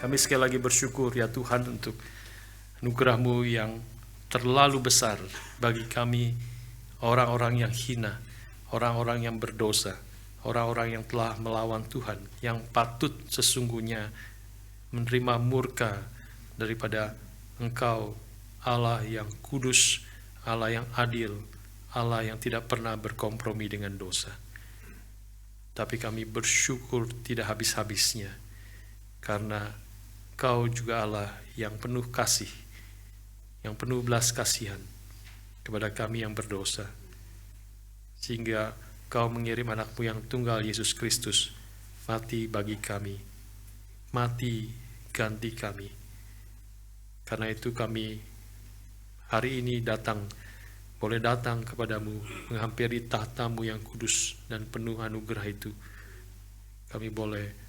Kami sekali lagi bersyukur ya Tuhan untuk anugerah-Mu yang terlalu besar bagi kami, orang-orang yang hina, orang-orang yang berdosa, orang-orang yang telah melawan Tuhan, yang patut sesungguhnya menerima murka daripada Engkau, Allah yang kudus, Allah yang adil, Allah yang tidak pernah berkompromi dengan dosa. Tapi kami bersyukur tidak habis-habisnya, karena Kau juga Allah yang penuh kasih, yang penuh belas kasihan kepada kami yang berdosa, sehingga Kau mengirim anak-Mu yang tunggal, Yesus Kristus, mati bagi kami, mati ganti kami. Karena itu kami hari ini boleh datang kepadamu, menghampiri tahta-Mu yang kudus dan penuh anugerah itu. Kami boleh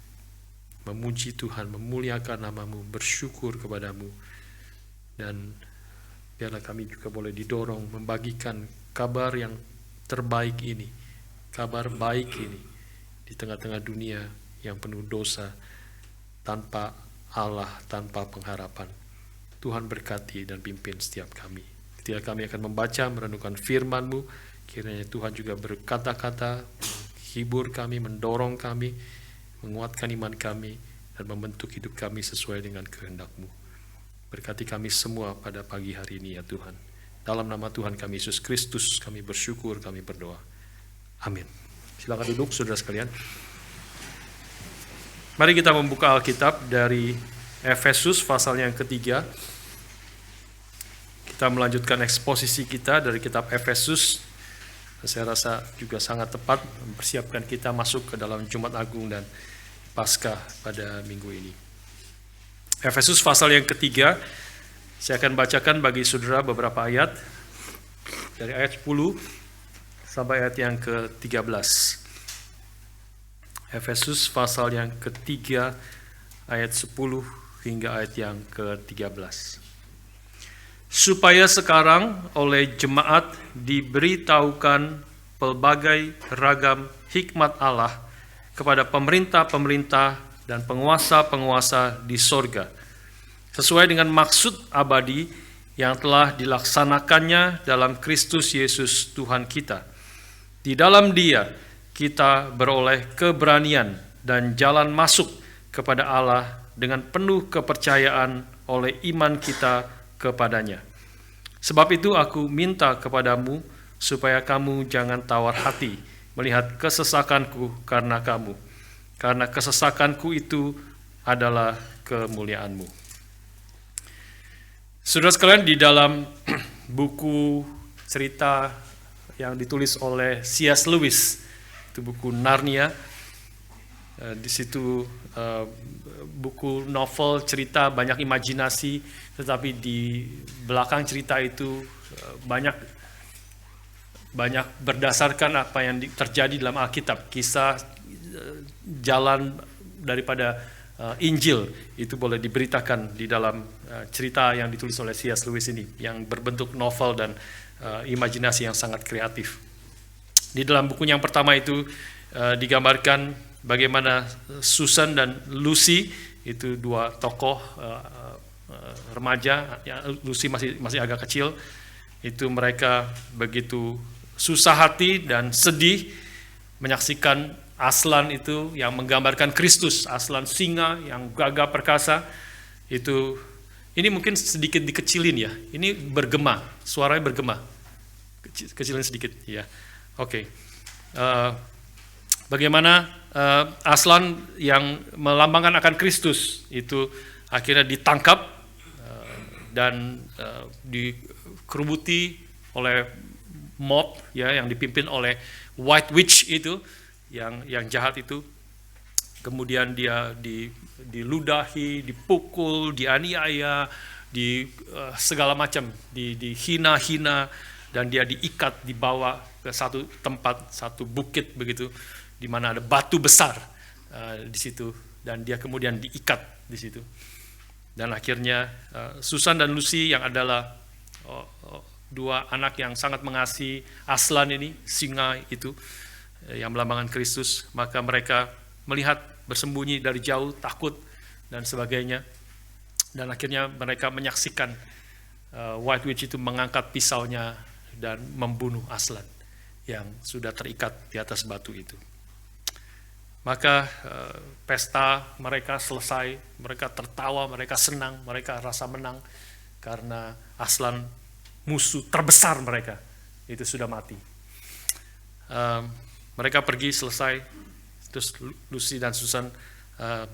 memuji Tuhan, memuliakan nama-Mu, bersyukur kepadamu, dan biarlah kami juga boleh didorong membagikan kabar yang terbaik ini, kabar baik ini di tengah-tengah dunia yang penuh dosa, tanpa Allah, tanpa pengharapan. Tuhan berkati dan pimpin setiap kami. Ketika kami akan membaca, merenungkan firman-Mu, kiranya Tuhan juga berkata-kata, menghibur kami, mendorong kami, menguatkan iman kami, dan membentuk hidup kami sesuai dengan kehendak-Mu. Berkati kami semua pada pagi hari ini ya Tuhan. Dalam nama Tuhan kami Yesus Kristus, kami bersyukur, kami berdoa. Amin. Silakan duduk saudara sekalian. Mari kita membuka Alkitab dari Efesus pasal yang ketiga. Kita melanjutkan eksposisi kita dari kitab Efesus. Saya rasa juga sangat tepat mempersiapkan kita masuk ke dalam Jumat Agung dan Paskah pada minggu ini. Efesus pasal yang ketiga, saya akan bacakan bagi saudara beberapa ayat, dari ayat 10 sampai ayat yang ke-13. Efesus pasal yang ketiga, ayat 10 hingga ayat yang ke-13. Supaya sekarang oleh jemaat diberitahukan pelbagai ragam hikmat Allah kepada pemerintah-pemerintah dan penguasa-penguasa di sorga, sesuai dengan maksud abadi yang telah dilaksanakannya dalam Kristus Yesus Tuhan kita. Di dalam Dia kita beroleh keberanian dan jalan masuk kepada Allah dengan penuh kepercayaan oleh iman kita kepadanya. Sebab itu aku minta kepadamu supaya kamu jangan tawar hati melihat kesesakanku karena kamu, karena kesesakanku itu adalah kemuliaanmu. Saudara sekalian, di dalam buku cerita yang ditulis oleh C.S. Lewis, itu buku Narnia, di situ buku novel cerita banyak imajinasi, tetapi di belakang cerita itu banyak berdasarkan apa yang terjadi dalam Alkitab, kisah jalan daripada Injil itu boleh diberitakan di dalam cerita yang ditulis oleh C.S. Lewis ini, yang berbentuk novel dan imajinasi yang sangat kreatif. Di dalam bukunya yang pertama itu digambarkan bagaimana Susan dan Lucy, itu dua tokoh remaja, Lucy masih agak kecil, itu mereka begitu susah hati dan sedih menyaksikan Aslan itu yang menggambarkan Kristus, Aslan singa yang gagah perkasa itu. Ini mungkin sedikit dikecilin ya, ini bergema, suaranya bergema, kecilin sedikit ya. Oke. Bagaimana Aslan yang melambangkan akan Kristus itu akhirnya ditangkap dan dikerubuti oleh mob ya, yang dipimpin oleh White Witch itu, yang jahat itu. Kemudian dia diludahi, dipukul, dianiaya, segala macam, dihina-hina, dan dia diikat, dibawa ke satu tempat, satu bukit begitu, di mana ada batu besar di situ, dan dia kemudian diikat di situ. Dan akhirnya Susan dan Lucy yang adalah dua anak yang sangat mengasihi Aslan ini, singa itu yang melambangkan Kristus, maka mereka melihat bersembunyi dari jauh, takut, dan sebagainya. Dan akhirnya mereka menyaksikan White Witch itu mengangkat pisaunya dan membunuh Aslan yang sudah terikat di atas batu itu. Maka pesta mereka selesai, mereka tertawa, mereka senang, mereka rasa menang karena Aslan, musuh terbesar mereka, itu sudah mati. Mereka pergi selesai, terus Lucy dan Susan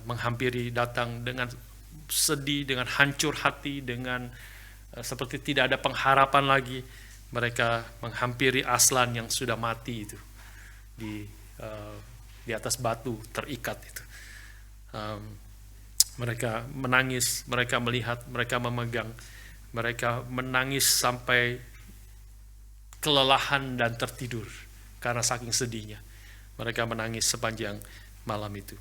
menghampiri, datang dengan sedih, dengan hancur hati, dengan seperti tidak ada pengharapan lagi. Mereka menghampiri Aslan yang sudah mati itu di atas batu terikat itu. Mereka menangis, mereka melihat, mereka memegang, mereka menangis sampai kelelahan dan tertidur karena saking sedihnya. Mereka menangis sepanjang malam itu.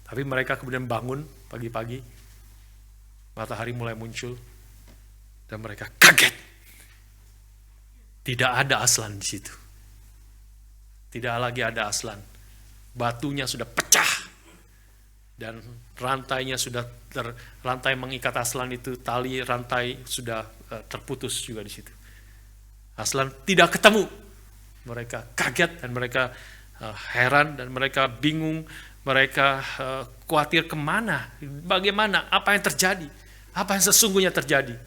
Tapi mereka kemudian bangun pagi-pagi, matahari mulai muncul, dan mereka kaget. Tidak ada Aslan di situ. Tidak lagi ada Aslan. Batunya sudah pecah. Dan rantainya sudah rantai mengikat Aslan itu, tali rantai sudah terputus juga di situ. Aslan tidak ketemu. Mereka kaget dan mereka heran dan mereka bingung. Mereka khawatir kemana, bagaimana, apa yang terjadi, apa yang sesungguhnya terjadi.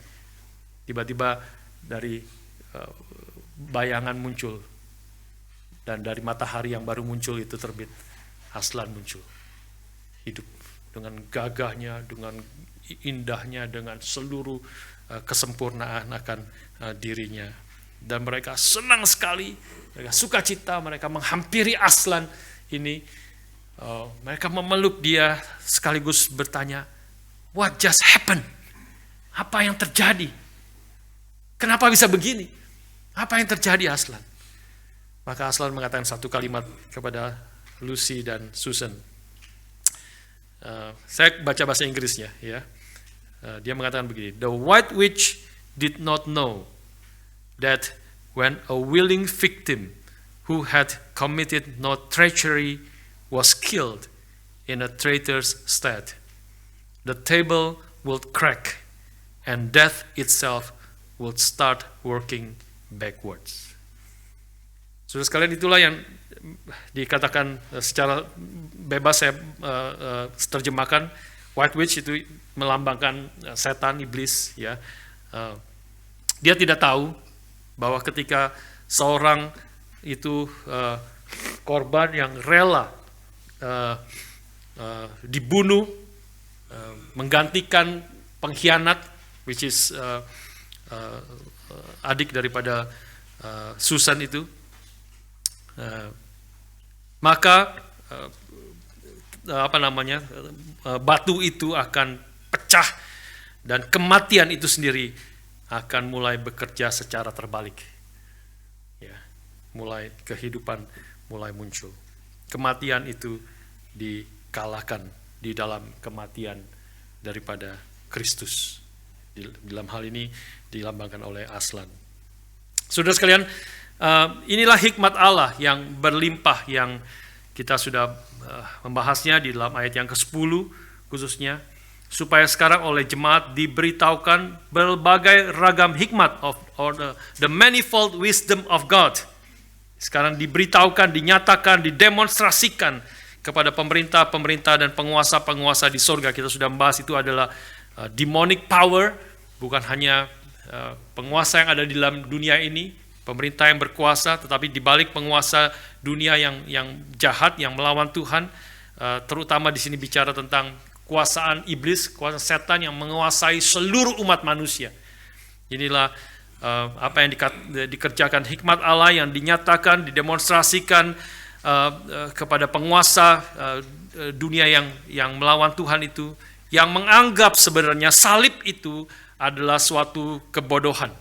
Tiba-tiba dari bayangan muncul, dan dari matahari yang baru muncul itu terbit, Aslan muncul, hidup dengan gagahnya, dengan indahnya, dengan seluruh kesempurnaan akan dirinya. Dan mereka senang sekali, mereka sukacita, mereka menghampiri Aslan ini. Mereka memeluk dia sekaligus bertanya, what just happened? Apa yang terjadi? Kenapa bisa begini? Apa yang terjadi, Aslan? Maka Aslan mengatakan satu kalimat kepada Lucy dan Susan. Saya baca bahasa Inggrisnya, ya. Dia mengatakan begini, the White Witch did not know that when a willing victim who had committed no treachery was killed in a traitor's stead, the table would crack and death itself would start working backwards. Saudara sekalian, itulah yang dikatakan secara bebas saya terjemahkan, White Witch itu melambangkan setan, iblis, ya. Dia tidak tahu bahwa ketika seorang itu korban yang rela dibunuh, menggantikan pengkhianat, which is adik daripada Susan itu, maka batu itu akan pecah dan kematian itu sendiri akan mulai bekerja secara terbalik, ya, mulai kehidupan mulai muncul. Kematian itu dikalahkan di dalam kematian daripada Kristus. Dalam hal ini dilambangkan oleh Aslan. Saudara sekalian, inilah hikmat Allah yang berlimpah yang kita sudah membahasnya di dalam ayat yang ke-10 khususnya, supaya sekarang oleh jemaat diberitahukan berbagai ragam hikmat or the manifold wisdom of God. Sekarang diberitahukan, dinyatakan, didemonstrasikan kepada pemerintah-pemerintah dan penguasa-penguasa di sorga. Kita sudah membahas itu adalah demonic power, bukan hanya penguasa yang ada di dalam dunia ini, pemerintah yang berkuasa, tetapi di balik penguasa dunia yang jahat, yang melawan Tuhan, terutama di sini bicara tentang kuasaan iblis, kuasa setan yang menguasai seluruh umat manusia. Inilah apa yang dikerjakan hikmat Allah yang dinyatakan, didemonstrasikan kepada penguasa dunia yang melawan Tuhan itu, yang menganggap sebenarnya salib itu adalah suatu kebodohan.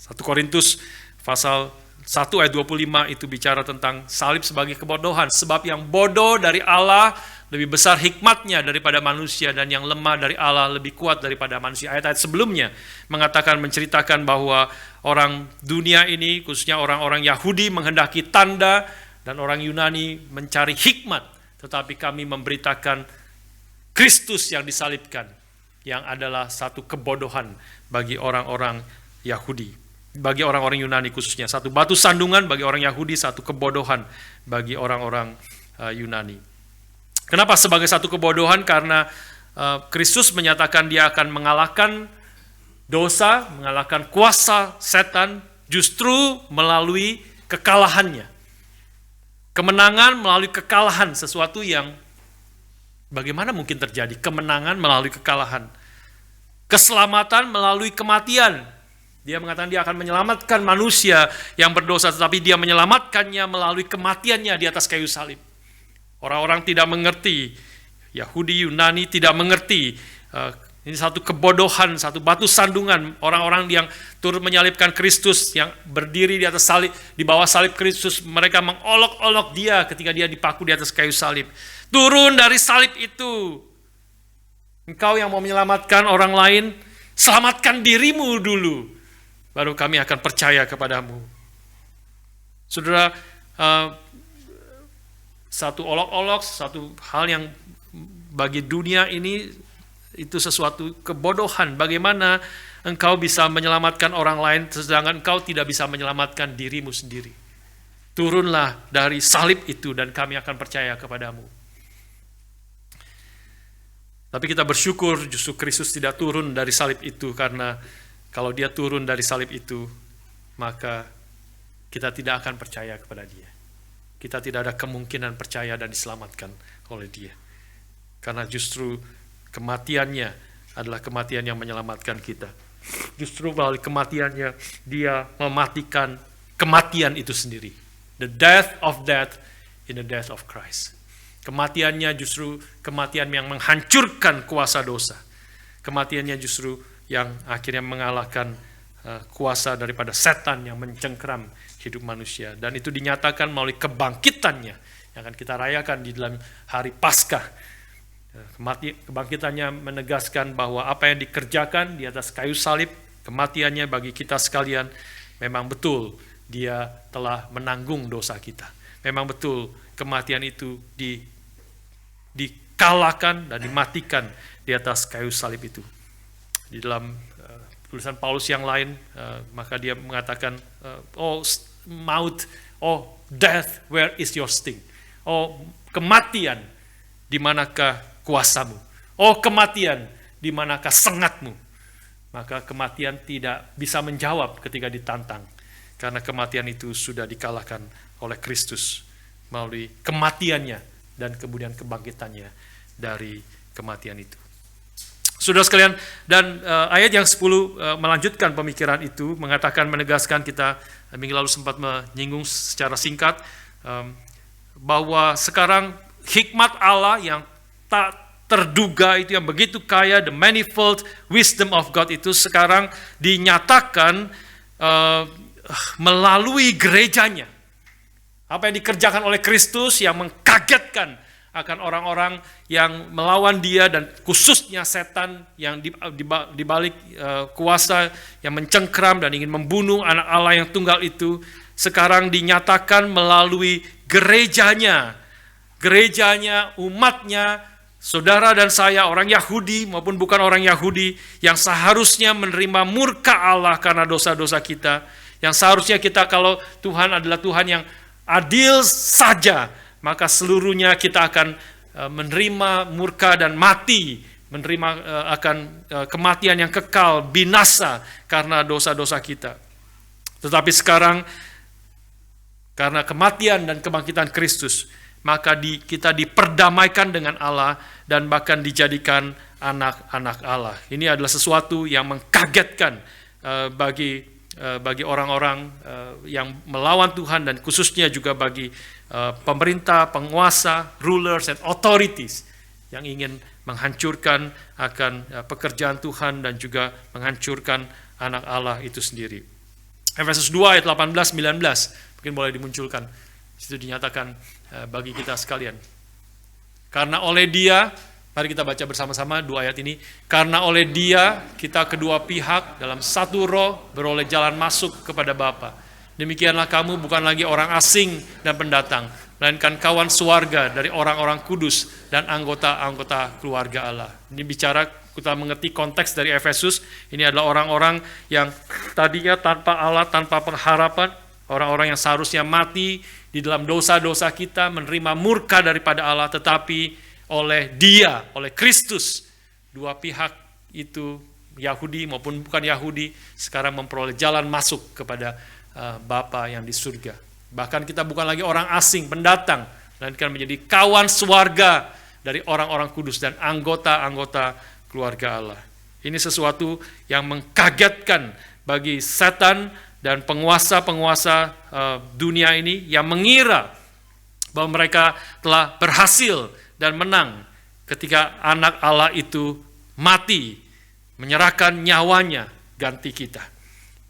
1 Korintus pasal 1 ayat 25 itu bicara tentang salib sebagai kebodohan, sebab yang bodoh dari Allah lebih besar hikmatnya daripada manusia, dan yang lemah dari Allah lebih kuat daripada manusia. Ayat-ayat sebelumnya mengatakan, menceritakan bahwa orang dunia ini, khususnya orang-orang Yahudi menghendaki tanda, dan orang Yunani mencari hikmat, tetapi kami memberitakan Kristus yang disalibkan, yang adalah satu kebodohan bagi orang-orang Yahudi, bagi orang-orang Yunani khususnya. Satu batu sandungan bagi orang Yahudi, satu kebodohan bagi orang-orang Yunani. Kenapa sebagai satu kebodohan? Karena Kristus menyatakan dia akan mengalahkan dosa, mengalahkan kuasa setan justru melalui kekalahannya. Kemenangan melalui kekalahan, sesuatu yang bagaimana mungkin terjadi? Kemenangan melalui kekalahan. Keselamatan melalui kematian. Dia mengatakan dia akan menyelamatkan manusia yang berdosa, tetapi dia menyelamatkannya melalui kematiannya di atas kayu salib. Orang-orang tidak mengerti, Yahudi, Yunani tidak mengerti. Ini satu kebodohan, satu batu sandungan. Orang-orang yang turut menyalibkan Kristus, yang berdiri di atas salib, di bawah salib Kristus, mereka mengolok-olok dia ketika dia dipaku di atas kayu salib. Turun dari salib itu. Engkau yang mau menyelamatkan orang lain, selamatkan dirimu dulu, baru kami akan percaya kepadamu. Saudara, satu olok-olok, satu hal yang bagi dunia ini itu sesuatu kebodohan. Bagaimana engkau bisa menyelamatkan orang lain sedangkan engkau tidak bisa menyelamatkan dirimu sendiri? Turunlah dari salib itu dan kami akan percaya kepadamu. Tapi kita bersyukur justru Kristus tidak turun dari salib itu, karena kalau dia turun dari salib itu, maka kita tidak akan percaya kepada dia. Kita tidak ada kemungkinan percaya dan diselamatkan oleh dia. Karena justru kematiannya adalah kematian yang menyelamatkan kita. Justru melalui kematiannya, dia mematikan kematian itu sendiri. The death of death in the death of Christ. Kematiannya justru kematian yang menghancurkan kuasa dosa. Kematiannya justru yang akhirnya mengalahkan kuasa daripada setan yang mencengkeram hidup manusia. Dan itu dinyatakan melalui kebangkitannya yang akan kita rayakan di dalam hari Paskah. Kebangkitannya menegaskan bahwa apa yang dikerjakan di atas kayu salib, kematiannya bagi kita sekalian, memang betul dia telah menanggung dosa kita. Memang betul kematian itu dikalahkan dan dimatikan di atas kayu salib itu. Di dalam tulisan Paulus yang lain, maka dia mengatakan, oh maut, oh death, where is your sting? Oh kematian, di manakah kuasamu? Oh kematian, di manakah sengatmu? Maka kematian tidak bisa menjawab ketika ditantang, karena kematian itu sudah dikalahkan oleh Kristus melalui kematiannya dan kemudian kebangkitannya dari kematian itu. Saudara sekalian, dan ayat yang 10 melanjutkan pemikiran itu, mengatakan, menegaskan, kita minggu lalu sempat menyinggung secara singkat, bahwa sekarang hikmat Allah yang tak terduga itu, yang begitu kaya, the manifold wisdom of God itu sekarang dinyatakan melalui gerejanya. Apa yang dikerjakan oleh Kristus yang mengkagetkan akan orang-orang yang melawan dia, dan khususnya setan yang dibalik kuasa yang mencengkram dan ingin membunuh anak Allah yang tunggal itu, sekarang dinyatakan melalui gerejanya, umatnya, saudara dan saya, orang Yahudi maupun bukan orang Yahudi, yang seharusnya menerima murka Allah karena dosa-dosa kita, yang seharusnya kita, kalau Tuhan adalah Tuhan yang adil saja, maka seluruhnya kita akan menerima murka dan mati, menerima akan kematian yang kekal, binasa karena dosa-dosa kita. Tetapi sekarang, karena kematian dan kebangkitan Kristus, maka kita diperdamaikan dengan Allah dan bahkan dijadikan anak-anak Allah. Ini adalah sesuatu yang mengkagetkan bagi orang-orang yang melawan Tuhan, dan khususnya juga bagi pemerintah, penguasa, rulers and authorities yang ingin menghancurkan akan pekerjaan Tuhan dan juga menghancurkan anak Allah itu sendiri. Efesus 2 ayat 18-19 mungkin boleh dimunculkan. Itu dinyatakan bagi kita sekalian. Karena oleh Dia, mari kita baca bersama-sama dua ayat ini. Karena oleh Dia kita kedua pihak dalam satu roh beroleh jalan masuk kepada Bapa. Demikianlah kamu bukan lagi orang asing dan pendatang, melainkan kawan suarga dari orang-orang kudus dan anggota-anggota keluarga Allah. Ini bicara, kita mengerti konteks dari Efesus, ini adalah orang-orang yang tadinya tanpa Allah, tanpa pengharapan, orang-orang yang seharusnya mati di dalam dosa-dosa kita, menerima murka daripada Allah, tetapi oleh Dia, oleh Kristus, dua pihak itu, Yahudi maupun bukan Yahudi, sekarang memperoleh jalan masuk kepada Bapa yang di surga. Bahkan kita bukan lagi orang asing, pendatang, melainkan menjadi kawan sewarga dari orang-orang kudus dan anggota-anggota keluarga Allah. Ini sesuatu yang mengkagetkan bagi setan dan penguasa-penguasa dunia ini yang mengira bahwa mereka telah berhasil dan menang ketika anak Allah itu mati, menyerahkan nyawanya ganti kita.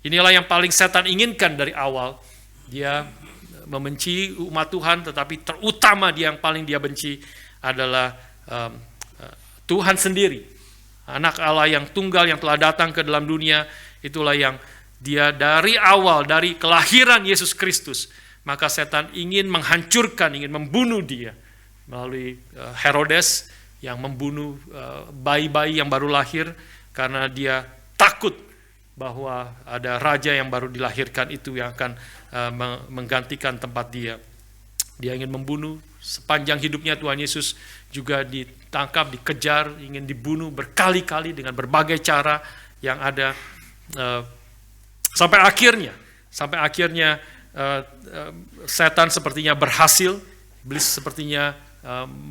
Inilah yang paling setan inginkan dari awal. Dia membenci umat Tuhan, tetapi terutama yang paling dia benci adalah Tuhan sendiri. Anak Allah yang tunggal yang telah datang ke dalam dunia, itulah yang dia dari awal, dari kelahiran Yesus Kristus, maka setan ingin menghancurkan, ingin membunuh dia melalui Herodes yang membunuh bayi-bayi yang baru lahir karena dia takut bahwa ada raja yang baru dilahirkan itu yang akan menggantikan tempat dia. Dia ingin membunuh sepanjang hidupnya. Tuhan Yesus juga ditangkap, dikejar, ingin dibunuh berkali-kali dengan berbagai cara yang ada, sampai akhirnya setan sepertinya berhasil, iblis sepertinya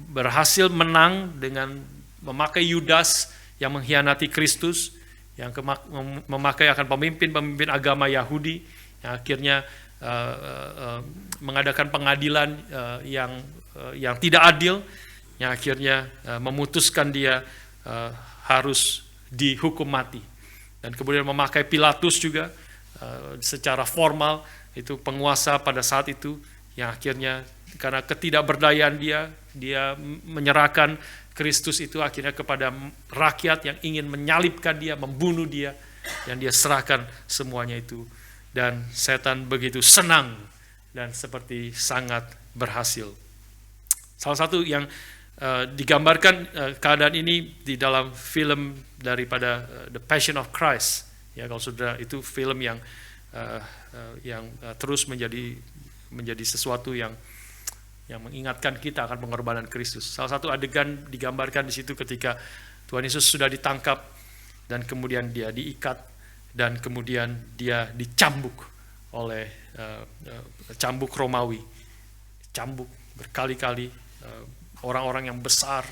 berhasil menang dengan memakai Yudas yang mengkhianati Kristus, yang memakai akan pemimpin-pemimpin agama Yahudi, yang akhirnya mengadakan pengadilan yang tidak adil, yang akhirnya memutuskan dia harus dihukum mati. Dan kemudian memakai Pilatus juga secara formal, itu penguasa pada saat itu, yang akhirnya karena ketidakberdayaan dia menyerahkan Kristus itu akhirnya kepada rakyat yang ingin menyalibkan dia, membunuh dia, yang dia serahkan semuanya itu. Dan setan begitu senang dan seperti sangat berhasil. Salah satu yang digambarkan keadaan ini di dalam film daripada The Passion of Christ. Ya, kalau saudara, itu film yang terus menjadi sesuatu yang mengingatkan kita akan pengorbanan Kristus. Salah satu adegan digambarkan di situ ketika Tuhan Yesus sudah ditangkap dan kemudian dia diikat dan kemudian dia dicambuk oleh cambuk Romawi. Cambuk berkali-kali, orang-orang yang besar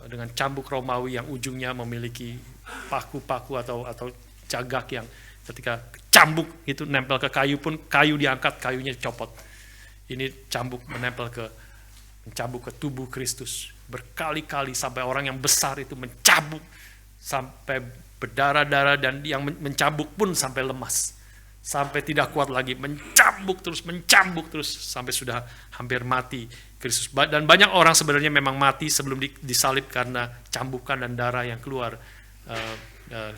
dengan cambuk Romawi yang ujungnya memiliki paku-paku atau cagak yang ketika cambuk itu nempel ke kayu pun kayu diangkat, kayunya copot. Ini cambuk mencambuk ke tubuh Kristus berkali-kali sampai orang yang besar itu mencambuk sampai berdarah-darah, dan yang mencambuk pun sampai lemas, sampai tidak kuat lagi, mencambuk terus sampai sudah hampir mati Kristus. Dan banyak orang sebenarnya memang mati sebelum disalib karena cambukan dan darah yang keluar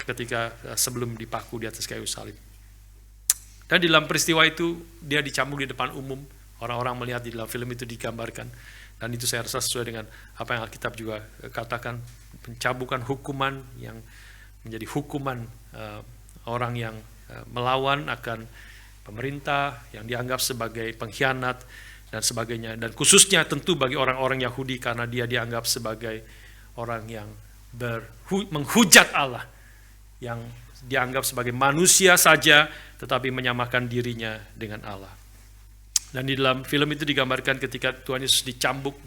ketika sebelum dipaku di atas kayu salib. Dan di dalam peristiwa itu dia dicambuk di depan umum. Orang-orang melihat di dalam film itu digambarkan, dan itu saya rasa sesuai dengan apa yang Alkitab juga katakan, pencabukan hukuman yang menjadi hukuman orang yang melawan akan pemerintah, yang dianggap sebagai pengkhianat dan sebagainya, dan khususnya tentu bagi orang-orang Yahudi karena dia dianggap sebagai orang yang menghujat Allah, yang dianggap sebagai manusia saja tetapi menyamakan dirinya dengan Allah. Dan di dalam film itu digambarkan ketika Tuhan Yesus dicambuk,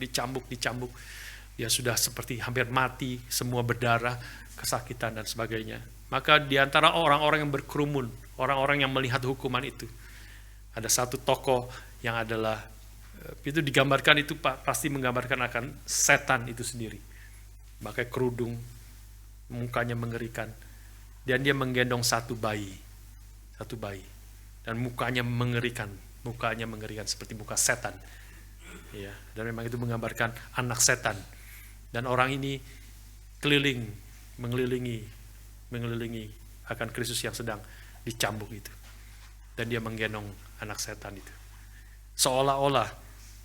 dia sudah seperti hampir mati, semua berdarah, kesakitan dan sebagainya. Maka di antara orang-orang yang berkerumun, orang-orang yang melihat hukuman itu, ada satu tokoh yang adalah, itu digambarkan, itu pasti menggambarkan akan setan itu sendiri. Pakai kerudung, mukanya mengerikan, dan dia menggendong satu bayi, dan mukanya mengerikan seperti muka setan. Ya, dan memang itu menggambarkan anak setan. Dan orang ini mengelilingi akan Kristus yang sedang dicambuk itu. Dan dia menggendong anak setan itu. Seolah-olah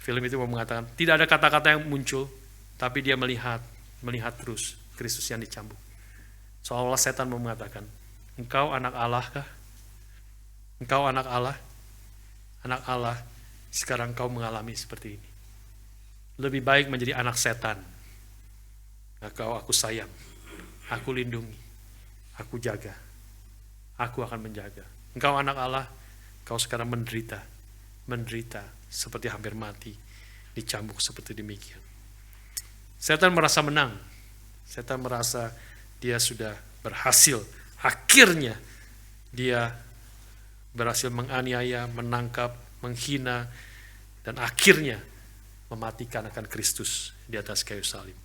Film itu mau mengatakan, tidak ada kata-kata yang muncul, tapi dia melihat terus Kristus yang dicambuk. Seolah-olah setan mau mengatakan, engkau anak Allah kah? Engkau anak Allah? Anak Allah, sekarang kau mengalami seperti ini. Lebih baik menjadi anak setan. Aku sayang, aku lindungi, aku jaga, aku akan menjaga. Engkau anak Allah, kau sekarang menderita seperti hampir mati, dicambuk seperti demikian. Setan merasa menang, setan merasa dia sudah berhasil. Akhirnya dia berhasil menganiaya, menangkap, menghina, dan akhirnya mematikan akan Kristus di atas kayu salib.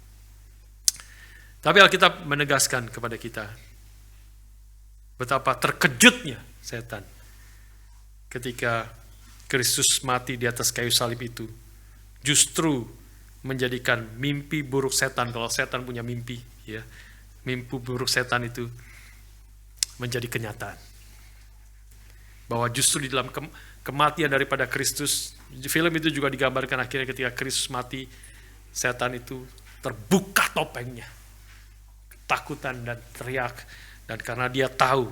Tapi Alkitab menegaskan kepada kita betapa terkejutnya setan ketika Kristus mati di atas kayu salib itu, justru menjadikan mimpi buruk setan. Kalau setan punya mimpi, ya, mimpi buruk setan itu menjadi kenyataan. Bahwa justru di dalam kematian daripada Kristus, di film itu juga digambarkan akhirnya ketika Kristus mati, setan itu terbuka topengnya, ketakutan dan teriak, dan karena dia tahu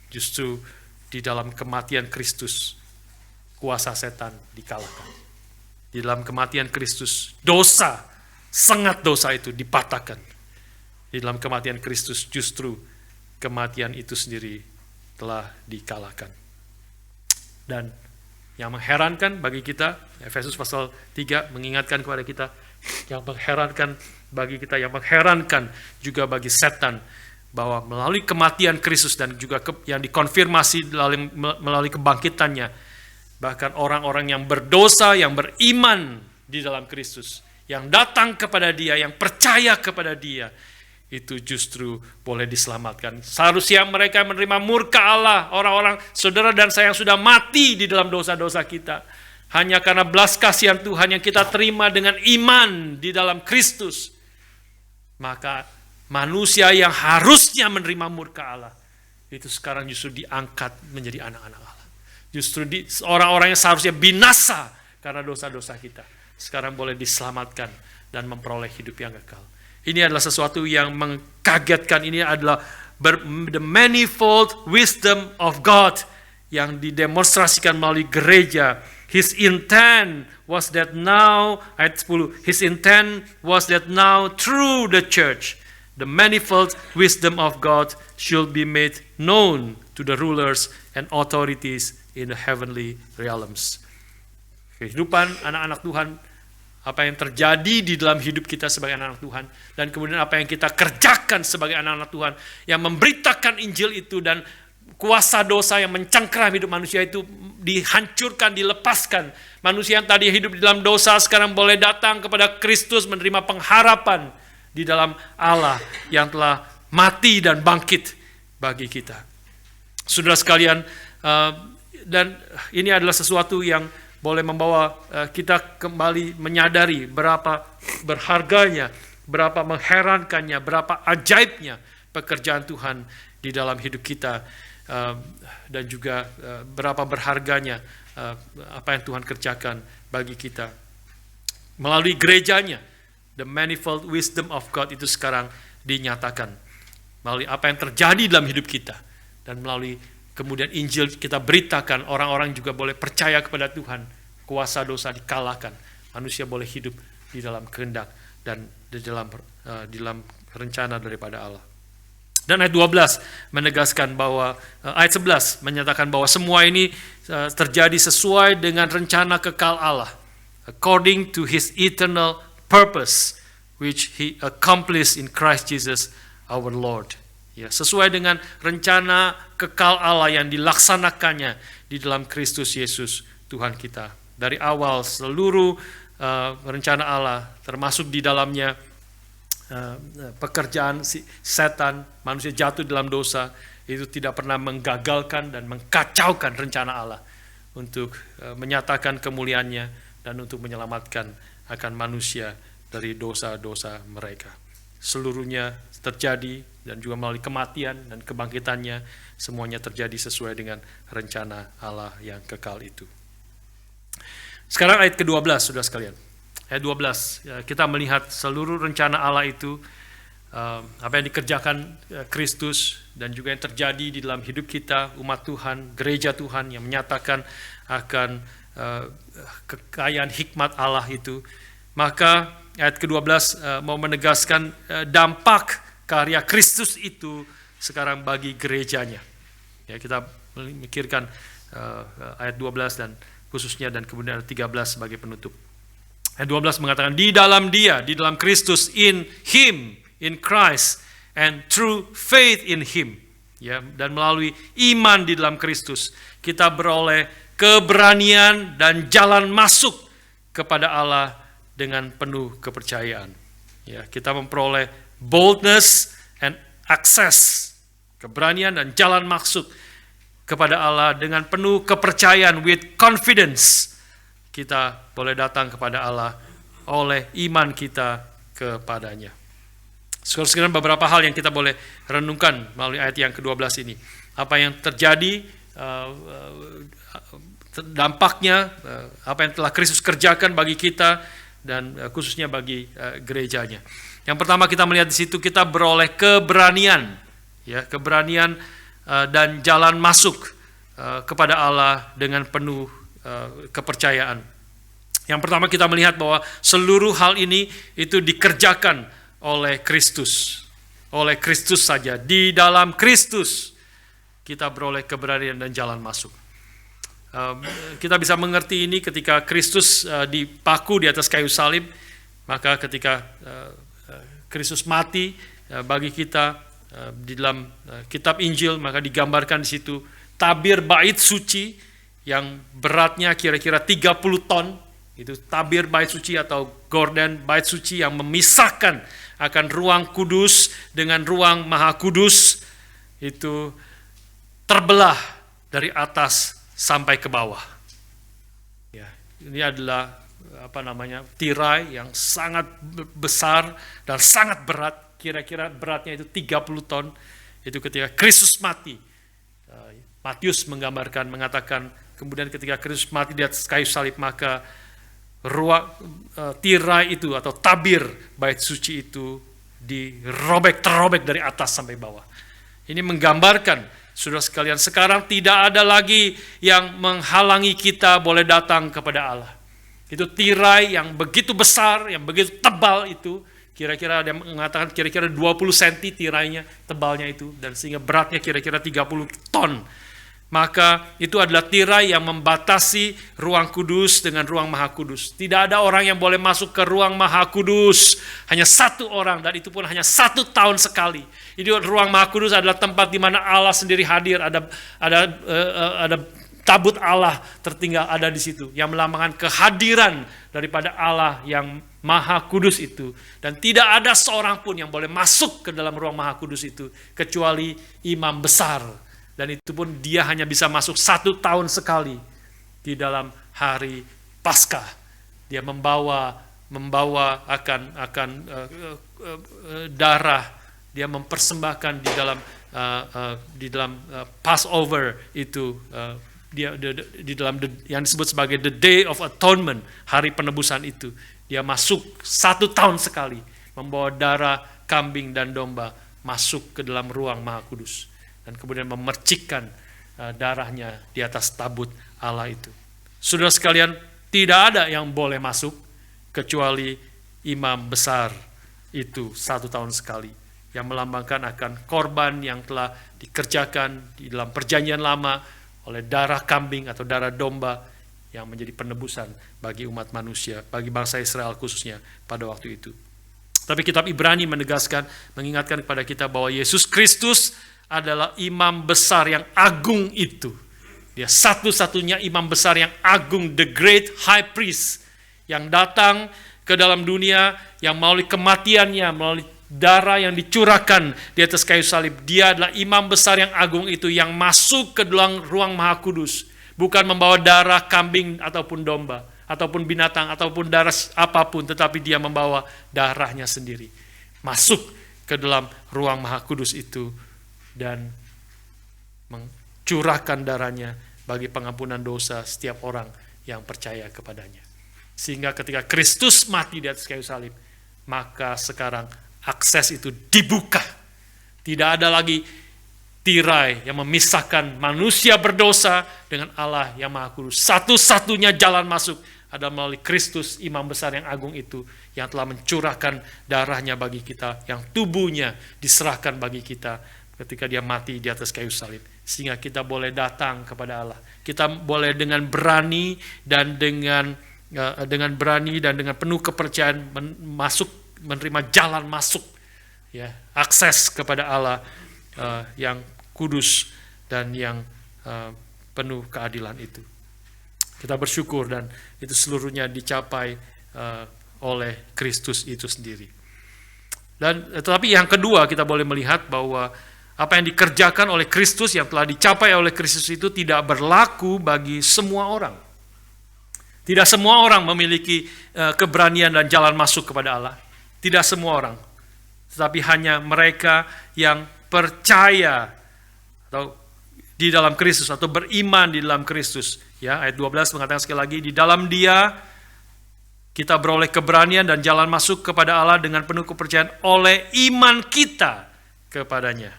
justru di dalam kematian Kristus kuasa setan dikalahkan. Di dalam kematian Kristus dosa, sengat dosa itu dipatahkan. Di dalam kematian Kristus justru kematian itu sendiri telah dikalahkan. Dan yang mengherankan bagi kita, Efesus pasal 3 mengingatkan kepada kita, yang mengherankan bagi kita, yang mengherankan juga bagi setan, bahwa melalui kematian Kristus dan juga yang dikonfirmasi melalui kebangkitannya, bahkan orang-orang yang berdosa, yang beriman di dalam Kristus, yang datang kepada Dia, yang percaya kepada Dia, itu justru boleh diselamatkan. Seharusnya mereka menerima murka Allah, orang-orang saudara dan saya yang sudah mati di dalam dosa-dosa kita. Hanya karena belas kasihan Tuhan yang kita terima dengan iman di dalam Kristus. Maka manusia yang harusnya menerima murka Allah, itu sekarang justru diangkat menjadi anak-anak Allah. Justru orang-orang yang seharusnya binasa karena dosa-dosa kita, sekarang boleh diselamatkan dan memperoleh hidup yang kekal. Ini adalah sesuatu yang mengkagetkan. Ini adalah the manifold wisdom of God yang didemonstrasikan melalui gereja. His intent was that now, ayat 10, His intent was that now through the church, the manifold wisdom of God should be made known to the rulers and authorities in the heavenly realms. Kehidupan anak-anak Tuhan, apa yang terjadi di dalam hidup kita sebagai anak-anak Tuhan, dan kemudian apa yang kita kerjakan sebagai anak-anak Tuhan, yang memberitakan Injil itu, dan kuasa dosa yang mencengkeram hidup manusia itu dihancurkan, dilepaskan. Manusia yang tadi hidup di dalam dosa sekarang boleh datang kepada Kristus, menerima pengharapan di dalam Allah yang telah mati dan bangkit bagi kita. Saudara sekalian, dan ini adalah sesuatu yang boleh membawa kita kembali menyadari berapa berharganya, berapa mengherankannya, berapa ajaibnya pekerjaan Tuhan di dalam hidup kita, dan juga berapa berharganya apa yang Tuhan kerjakan bagi kita. Melalui gerejanya, the manifold wisdom of God itu sekarang dinyatakan. Melalui apa yang terjadi dalam hidup kita, dan melalui kemudian Injil kita beritakan, orang-orang juga boleh percaya kepada Tuhan. Kuasa dosa dikalahkan. Manusia boleh hidup di dalam kehendak dan di dalam rencana daripada Allah. Dan ayat 12 menegaskan bahwa, ayat 11 menyatakan bahwa semua ini terjadi sesuai dengan rencana kekal Allah. According to His eternal purpose, which He accomplished in Christ Jesus our Lord. Ya, sesuai dengan rencana kekal Allah yang dilaksanakannya di dalam Kristus Yesus Tuhan kita. Dari awal seluruh rencana Allah, termasuk di dalamnya pekerjaan setan, manusia jatuh dalam dosa, itu tidak pernah menggagalkan dan mengkacaukan rencana Allah untuk menyatakan kemuliaannya dan untuk menyelamatkan akan manusia dari dosa-dosa mereka. Seluruhnya terjadi, dan juga melalui kematian dan kebangkitannya, semuanya terjadi sesuai dengan rencana Allah yang kekal itu. Sekarang ayat ke-12, saudara sekalian. Ayat 12, kita melihat seluruh rencana Allah itu, apa yang dikerjakan Kristus dan juga yang terjadi di dalam hidup kita, umat Tuhan, gereja Tuhan yang menyatakan akan kekayaan hikmat Allah itu. Maka ayat ke-12 mau menegaskan dampak karya Kristus itu sekarang bagi gerejanya. Ya, kita memikirkan ayat 12 dan khususnya dan kemudian ayat 13 sebagai penutup. Ayat 12 mengatakan di dalam Dia, di dalam Kristus, in Him, in Christ, and through faith in Him. Ya, dan melalui iman di dalam Kristus kita beroleh keberanian dan jalan masuk kepada Allah dengan penuh kepercayaan. Ya, kita memperoleh boldness and access, keberanian dan jalan masuk kepada Allah dengan penuh kepercayaan, with confidence. Kita boleh datang kepada Allah oleh iman kita kepadanya. Sekarang beberapa hal yang kita boleh renungkan melalui ayat yang ke-12 ini. Apa yang terjadi, dampaknya, apa yang telah Kristus kerjakan bagi kita dan khususnya bagi gerejanya. Yang pertama kita melihat di situ kita beroleh keberanian, ya, keberanian dan jalan masuk kepada Allah dengan penuh kepercayaan. Yang pertama kita melihat bahwa seluruh hal ini itu dikerjakan oleh Kristus. Oleh Kristus saja. Di dalam Kristus kita beroleh keberanian dan jalan masuk. Kita bisa mengerti ini ketika Kristus dipaku di atas kayu salib. Maka ketika Kristus mati bagi kita di dalam kitab Injil, maka digambarkan di situ tabir bait suci yang beratnya kira-kira 30 ton. Itu tabir bait suci atau gorden bait suci yang memisahkan akan ruang kudus dengan ruang maha kudus, itu terbelah dari atas sampai ke bawah. Ya, ini adalah tirai yang sangat besar dan sangat berat, kira-kira beratnya itu 30 ton. Itu ketika Kristus mati. Matius mengatakan kemudian ketika Kristus mati di atas kayu salib, maka tirai itu atau tabir bait suci itu terobek dari atas sampai bawah. Ini menggambarkan, saudara sekalian, sekarang tidak ada lagi yang menghalangi kita boleh datang kepada Allah. Itu tirai yang begitu besar, yang begitu tebal itu, kira-kira ada yang mengatakan kira-kira 20 cm tirainya, tebalnya itu, dan sehingga beratnya kira-kira 30 ton. Maka itu adalah tirai yang membatasi ruang kudus dengan ruang maha kudus. Tidak ada orang yang boleh masuk ke ruang maha kudus. Hanya satu orang, dan itu pun hanya 1 tahun sekali. Ini ruang maha kudus adalah tempat di mana Allah sendiri hadir. Ada tabut Allah tertinggal ada di situ, yang melambangkan kehadiran daripada Allah yang maha kudus itu. Dan tidak ada seorang pun yang boleh masuk ke dalam ruang maha kudus itu, kecuali imam besar. Dan itu pun dia hanya bisa masuk 1 tahun sekali di dalam hari Paskah. Dia membawa akan darah. Dia mempersembahkan di dalam Passover itu, di dalam yang disebut sebagai the Day of Atonement, hari penebusan itu. Dia masuk 1 tahun sekali membawa darah kambing dan domba masuk ke dalam ruang Maha Kudus. Dan kemudian memercikkan darahnya di atas tabut Allah itu. Saudara sekalian, tidak ada yang boleh masuk kecuali imam besar itu 1 tahun sekali, yang melambangkan akan korban yang telah dikerjakan di dalam perjanjian lama oleh darah kambing atau darah domba yang menjadi penebusan bagi umat manusia, bagi bangsa Israel khususnya pada waktu itu. Tapi kitab Ibrani menegaskan, mengingatkan kepada kita bahwa Yesus Kristus adalah imam besar yang agung itu. Dia satu-satunya imam besar yang agung, the great high priest, yang datang ke dalam dunia, yang melalui kematiannya, melalui darah yang dicurahkan di atas kayu salib. Dia adalah imam besar yang agung itu, yang masuk ke dalam ruang Maha Kudus, bukan membawa darah kambing ataupun domba, ataupun binatang, ataupun darah apapun, tetapi dia membawa darahnya sendiri. Masuk ke dalam ruang Maha Kudus itu, dan mencurahkan darahnya bagi pengampunan dosa setiap orang yang percaya kepadanya. Sehingga ketika Kristus mati di atas kayu salib, maka sekarang akses itu dibuka. Tidak ada lagi tirai yang memisahkan manusia berdosa dengan Allah yang Maha Kudus. Satu-satunya jalan masuk adalah melalui Kristus, imam besar yang agung itu, yang telah mencurahkan darahnya bagi kita, yang tubuhnya diserahkan bagi kita ketika dia mati di atas kayu salib. Sehingga kita boleh datang kepada Allah. Kita boleh dengan berani dan dengan penuh kepercayaan menerima jalan masuk, ya, akses kepada Allah yang kudus dan yang penuh keadilan itu. Kita bersyukur dan itu seluruhnya dicapai oleh Kristus itu sendiri. Dan tetapi yang kedua, kita boleh melihat bahwa apa yang dikerjakan oleh Kristus, yang telah dicapai oleh Kristus itu tidak berlaku bagi semua orang. Tidak semua orang memiliki keberanian dan jalan masuk kepada Allah. Tidak semua orang. Tetapi hanya mereka yang percaya atau di dalam Kristus atau beriman di dalam Kristus. Ya, ayat 12 mengatakan sekali lagi, di dalam Dia kita beroleh keberanian dan jalan masuk kepada Allah dengan penuh kepercayaan oleh iman kita kepadanya.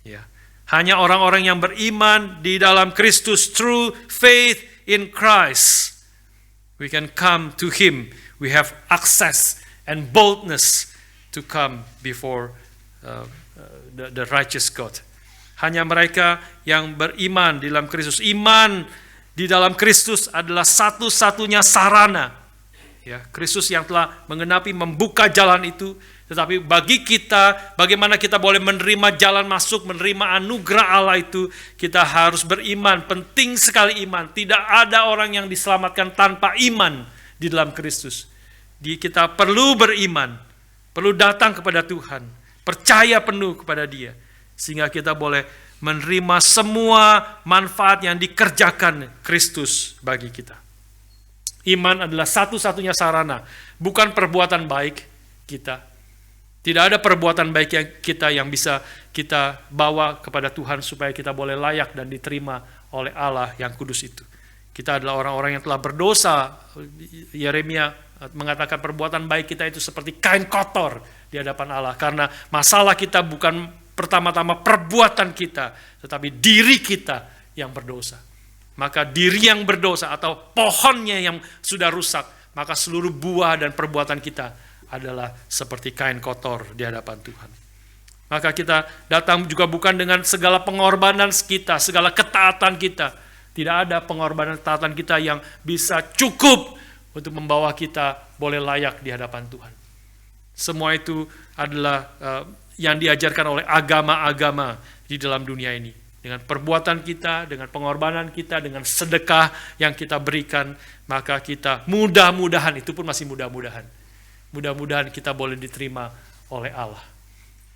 Ya. Hanya orang-orang yang beriman di dalam Kristus, through faith in Christ, we can come to Him. We have access and boldness to come before the righteous God. Hanya mereka yang beriman di dalam Kristus. Iman di dalam Kristus adalah satu-satunya sarana. Ya, Kristus yang telah menggenapi, membuka jalan itu. Tetapi bagi kita, bagaimana kita boleh menerima jalan masuk, menerima anugerah Allah itu, kita harus beriman. Penting sekali iman. Tidak ada orang yang diselamatkan tanpa iman di dalam Kristus. Kita perlu beriman, perlu datang kepada Tuhan, percaya penuh kepada Dia, sehingga kita boleh menerima semua manfaat yang dikerjakan Kristus bagi kita. Iman adalah satu-satunya sarana, bukan perbuatan baik kita. Tidak ada perbuatan baik kita yang bisa kita bawa kepada Tuhan supaya kita boleh layak dan diterima oleh Allah yang kudus itu. Kita adalah orang-orang yang telah berdosa. Yeremia mengatakan perbuatan baik kita itu seperti kain kotor di hadapan Allah. Karena masalah kita bukan pertama-tama perbuatan kita, tetapi diri kita yang berdosa. Maka diri yang berdosa atau pohonnya yang sudah rusak, maka seluruh buah dan perbuatan kita adalah seperti kain kotor di hadapan Tuhan. Maka kita datang juga bukan dengan segala pengorbanan kita, segala ketaatan kita. Tidak ada pengorbanan ketaatan kita yang bisa cukup untuk membawa kita boleh layak di hadapan Tuhan. Semua itu adalah yang diajarkan oleh agama-agama di dalam dunia ini. Dengan perbuatan kita, dengan pengorbanan kita, dengan sedekah yang kita berikan, maka kita mudah-mudahan, itu pun masih mudah-mudahan, mudah-mudahan kita boleh diterima oleh Allah.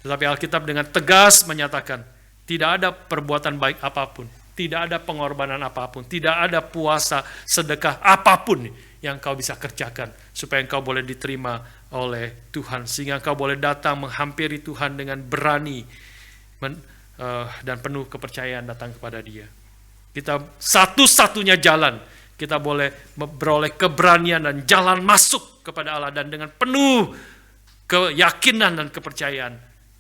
Tetapi Alkitab dengan tegas menyatakan, tidak ada perbuatan baik apapun, tidak ada pengorbanan apapun, tidak ada puasa, sedekah apapun yang kau bisa kerjakan supaya engkau boleh diterima oleh Tuhan, sehingga engkau boleh datang menghampiri Tuhan dengan berani dan penuh kepercayaan datang kepada Dia. Kita satu-satunya jalan kita boleh beroleh keberanian dan jalan masuk kepada Allah dan dengan penuh keyakinan dan kepercayaan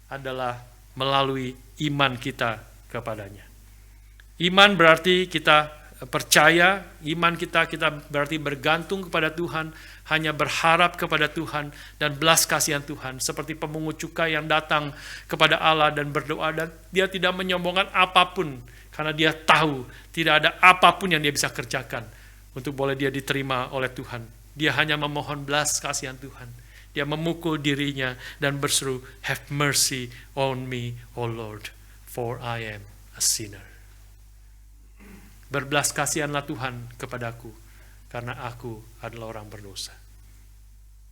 adalah melalui iman kita kepadanya. Iman berarti kita percaya, iman kita berarti bergantung kepada Tuhan, hanya berharap kepada Tuhan dan belas kasihan Tuhan. Seperti pemungut cukai yang datang kepada Allah dan berdoa, dan dia tidak menyombongkan apapun, karena dia tahu tidak ada apapun yang dia bisa kerjakan untuk boleh dia diterima oleh Tuhan. Dia hanya memohon belas kasihan Tuhan. Dia memukul dirinya dan berseru, "Have mercy on me, O Lord, for I am a sinner." Berbelas kasihanlah Tuhan kepadaku, karena aku adalah orang berdosa.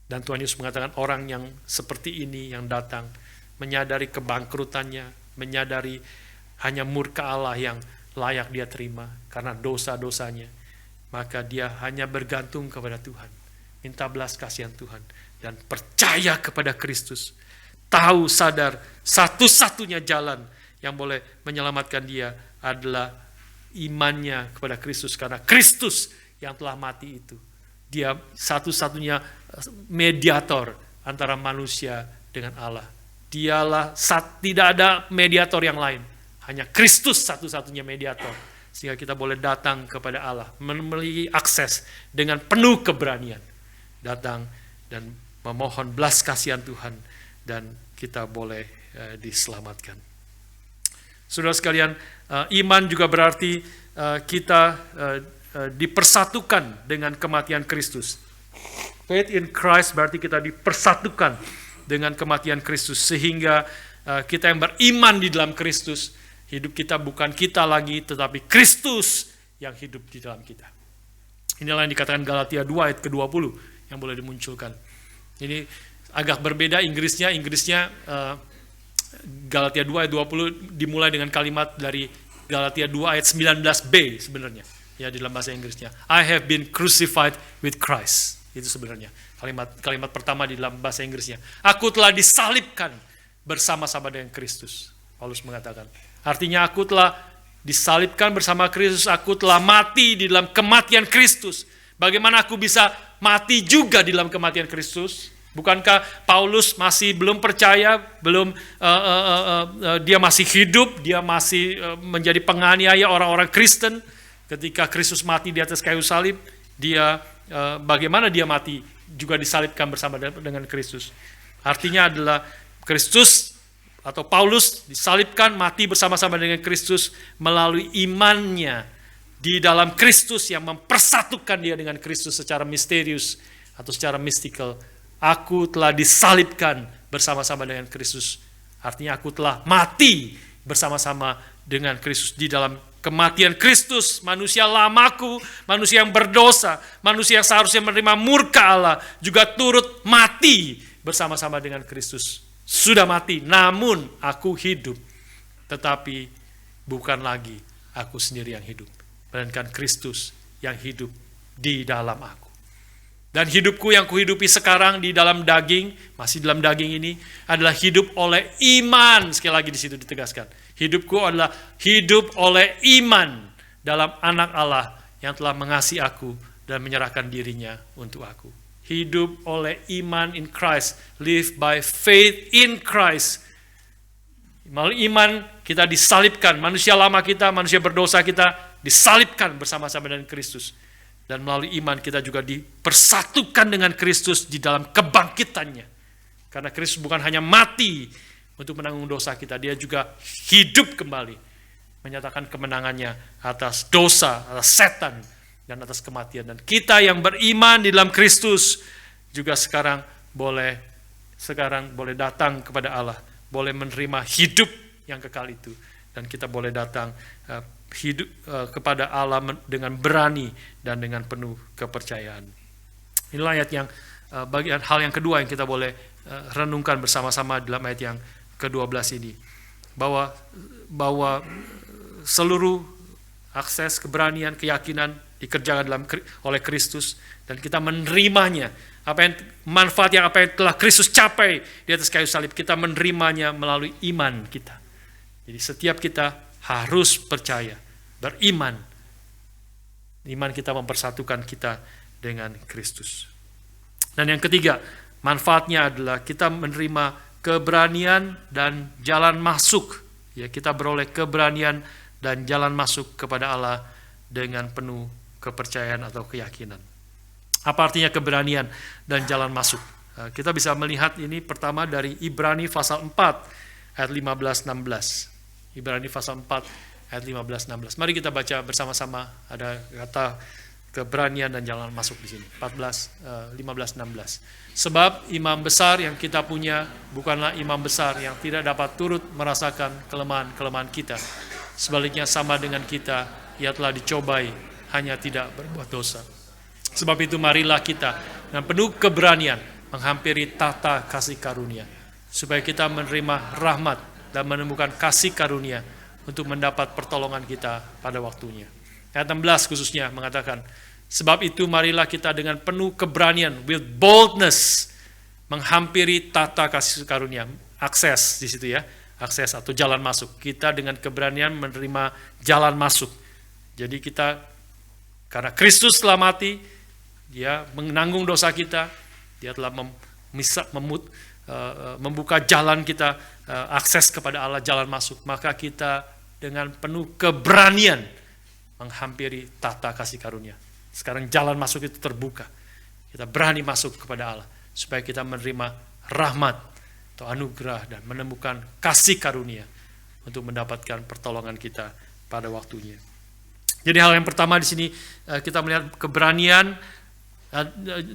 Dan Tuhan Yesus mengatakan orang yang seperti ini yang datang, menyadari kebangkrutannya, menyadari hanya murka Allah yang layak dia terima karena dosa-dosanya, maka dia hanya bergantung kepada Tuhan, minta belas kasihan Tuhan, dan percaya kepada Kristus. Tahu, sadar, satu-satunya jalan yang boleh menyelamatkan dia adalah imannya kepada Kristus, karena Kristus yang telah mati itu. Dia satu-satunya mediator antara manusia dengan Allah. Dialah, tidak ada mediator yang lain. Hanya Kristus satu-satunya mediator. Sehingga kita boleh datang kepada Allah, memiliki akses dengan penuh keberanian. Datang dan memohon belas kasihan Tuhan, dan kita boleh diselamatkan. Saudara sekalian, iman juga berarti kita dipersatukan dengan kematian Kristus. Faith in Christ berarti kita dipersatukan dengan kematian Kristus, sehingga kita yang beriman di dalam Kristus, hidup kita bukan kita lagi, tetapi Kristus yang hidup di dalam kita. Inilah yang dikatakan Galatia 2 ayat ke-20 yang boleh dimunculkan. Ini agak berbeda Inggrisnya Galatia 2 ayat 20 dimulai dengan kalimat dari Galatia 2 ayat 19b sebenarnya. Ya, di dalam bahasa Inggrisnya. I have been crucified with Christ. Itu sebenarnya kalimat pertama di dalam bahasa Inggrisnya. Aku telah disalibkan bersama-sama dengan Kristus. Paulus mengatakan. Artinya aku telah disalibkan bersama Kristus, aku telah mati di dalam kematian Kristus. Bagaimana aku bisa mati juga di dalam kematian Kristus? Bukankah Paulus masih belum percaya, dia masih hidup, dia masih menjadi penganiaya orang-orang Kristen ketika Kristus mati di atas kayu salib? Bagaimana dia mati juga disalibkan bersama dengan Kristus? Artinya adalah Kristus atau Paulus disalibkan, mati bersama-sama dengan Kristus melalui imannya di dalam Kristus yang mempersatukan dia dengan Kristus secara misterius atau secara mistikal. Aku telah disalibkan bersama-sama dengan Kristus. Artinya aku telah mati bersama-sama dengan Kristus. Di dalam kematian Kristus, manusia lamaku, manusia yang berdosa, manusia yang seharusnya menerima murka Allah, juga turut mati bersama-sama dengan Kristus. Sudah mati, namun aku hidup. Tetapi bukan lagi aku sendiri yang hidup, melainkan Kristus yang hidup di dalam aku. Dan hidupku yang kuhidupi sekarang di dalam daging, masih dalam daging ini, adalah hidup oleh iman. Sekali lagi di situ ditegaskan. Hidupku adalah hidup oleh iman dalam anak Allah yang telah mengasihi aku dan menyerahkan dirinya untuk aku. Hidup oleh iman in Christ. Live by faith in Christ. Melalui iman kita disalibkan. Manusia lama kita, manusia berdosa kita disalibkan bersama-sama dengan Kristus. Dan melalui iman kita juga dipersatukan dengan Kristus di dalam kebangkitannya. Karena Kristus bukan hanya mati untuk menanggung dosa kita, dia juga hidup kembali. Menyatakan kemenangannya atas dosa, atas setan, dan atas kematian. Dan kita yang beriman di dalam Kristus juga sekarang boleh datang kepada Allah. Boleh menerima hidup yang kekal itu. Dan kita boleh datang hidup kepada Allah dengan berani dan dengan penuh kepercayaan. Inilah ayat yang bagian hal yang kedua yang kita boleh renungkan bersama-sama dalam ayat yang ke-12 ini, bahwa seluruh akses, keberanian, keyakinan dikerjakan oleh Kristus, dan kita menerimanya. Manfaat yang telah Kristus capai di atas kayu salib, kita menerimanya melalui iman kita. Jadi setiap kita harus percaya, beriman. Iman kita mempersatukan kita dengan Kristus. Dan yang ketiga, manfaatnya adalah kita menerima keberanian dan jalan masuk. Ya, kita beroleh keberanian dan jalan masuk kepada Allah dengan penuh kepercayaan atau keyakinan. Apa artinya keberanian dan jalan masuk? Kita bisa melihat ini pertama dari Ibrani pasal 4 ayat 15-16. Ibrani pasal 4 ayat 15-16. Mari kita baca bersama-sama, ada kata keberanian dan jalan masuk di sini. 15-16. Sebab imam besar yang kita punya bukanlah imam besar yang tidak dapat turut merasakan kelemahan-kelemahan kita. Sebaliknya sama dengan kita, ia telah dicobai, hanya tidak berbuat dosa. Sebab itu marilah kita dengan penuh keberanian menghampiri tahta kasih karunia, supaya kita menerima rahmat dan menemukan kasih karunia untuk mendapat pertolongan kita pada waktunya. Ayat 16 khususnya mengatakan, sebab itu marilah kita dengan penuh keberanian, with boldness, menghampiri tahta kasih karunia. Akses di situ ya, akses atau jalan masuk. Kita dengan keberanian menerima jalan masuk. Jadi kita Karena Kristus telah mati, dia menanggung dosa kita, dia telah membuka jalan kita, akses kepada Allah, jalan masuk. Maka kita dengan penuh keberanian menghampiri tahta kasih karunia. Sekarang jalan masuk itu terbuka. Kita berani masuk kepada Allah, supaya kita menerima rahmat atau anugerah dan menemukan kasih karunia untuk mendapatkan pertolongan kita pada waktunya. Jadi hal yang pertama di sini kita melihat keberanian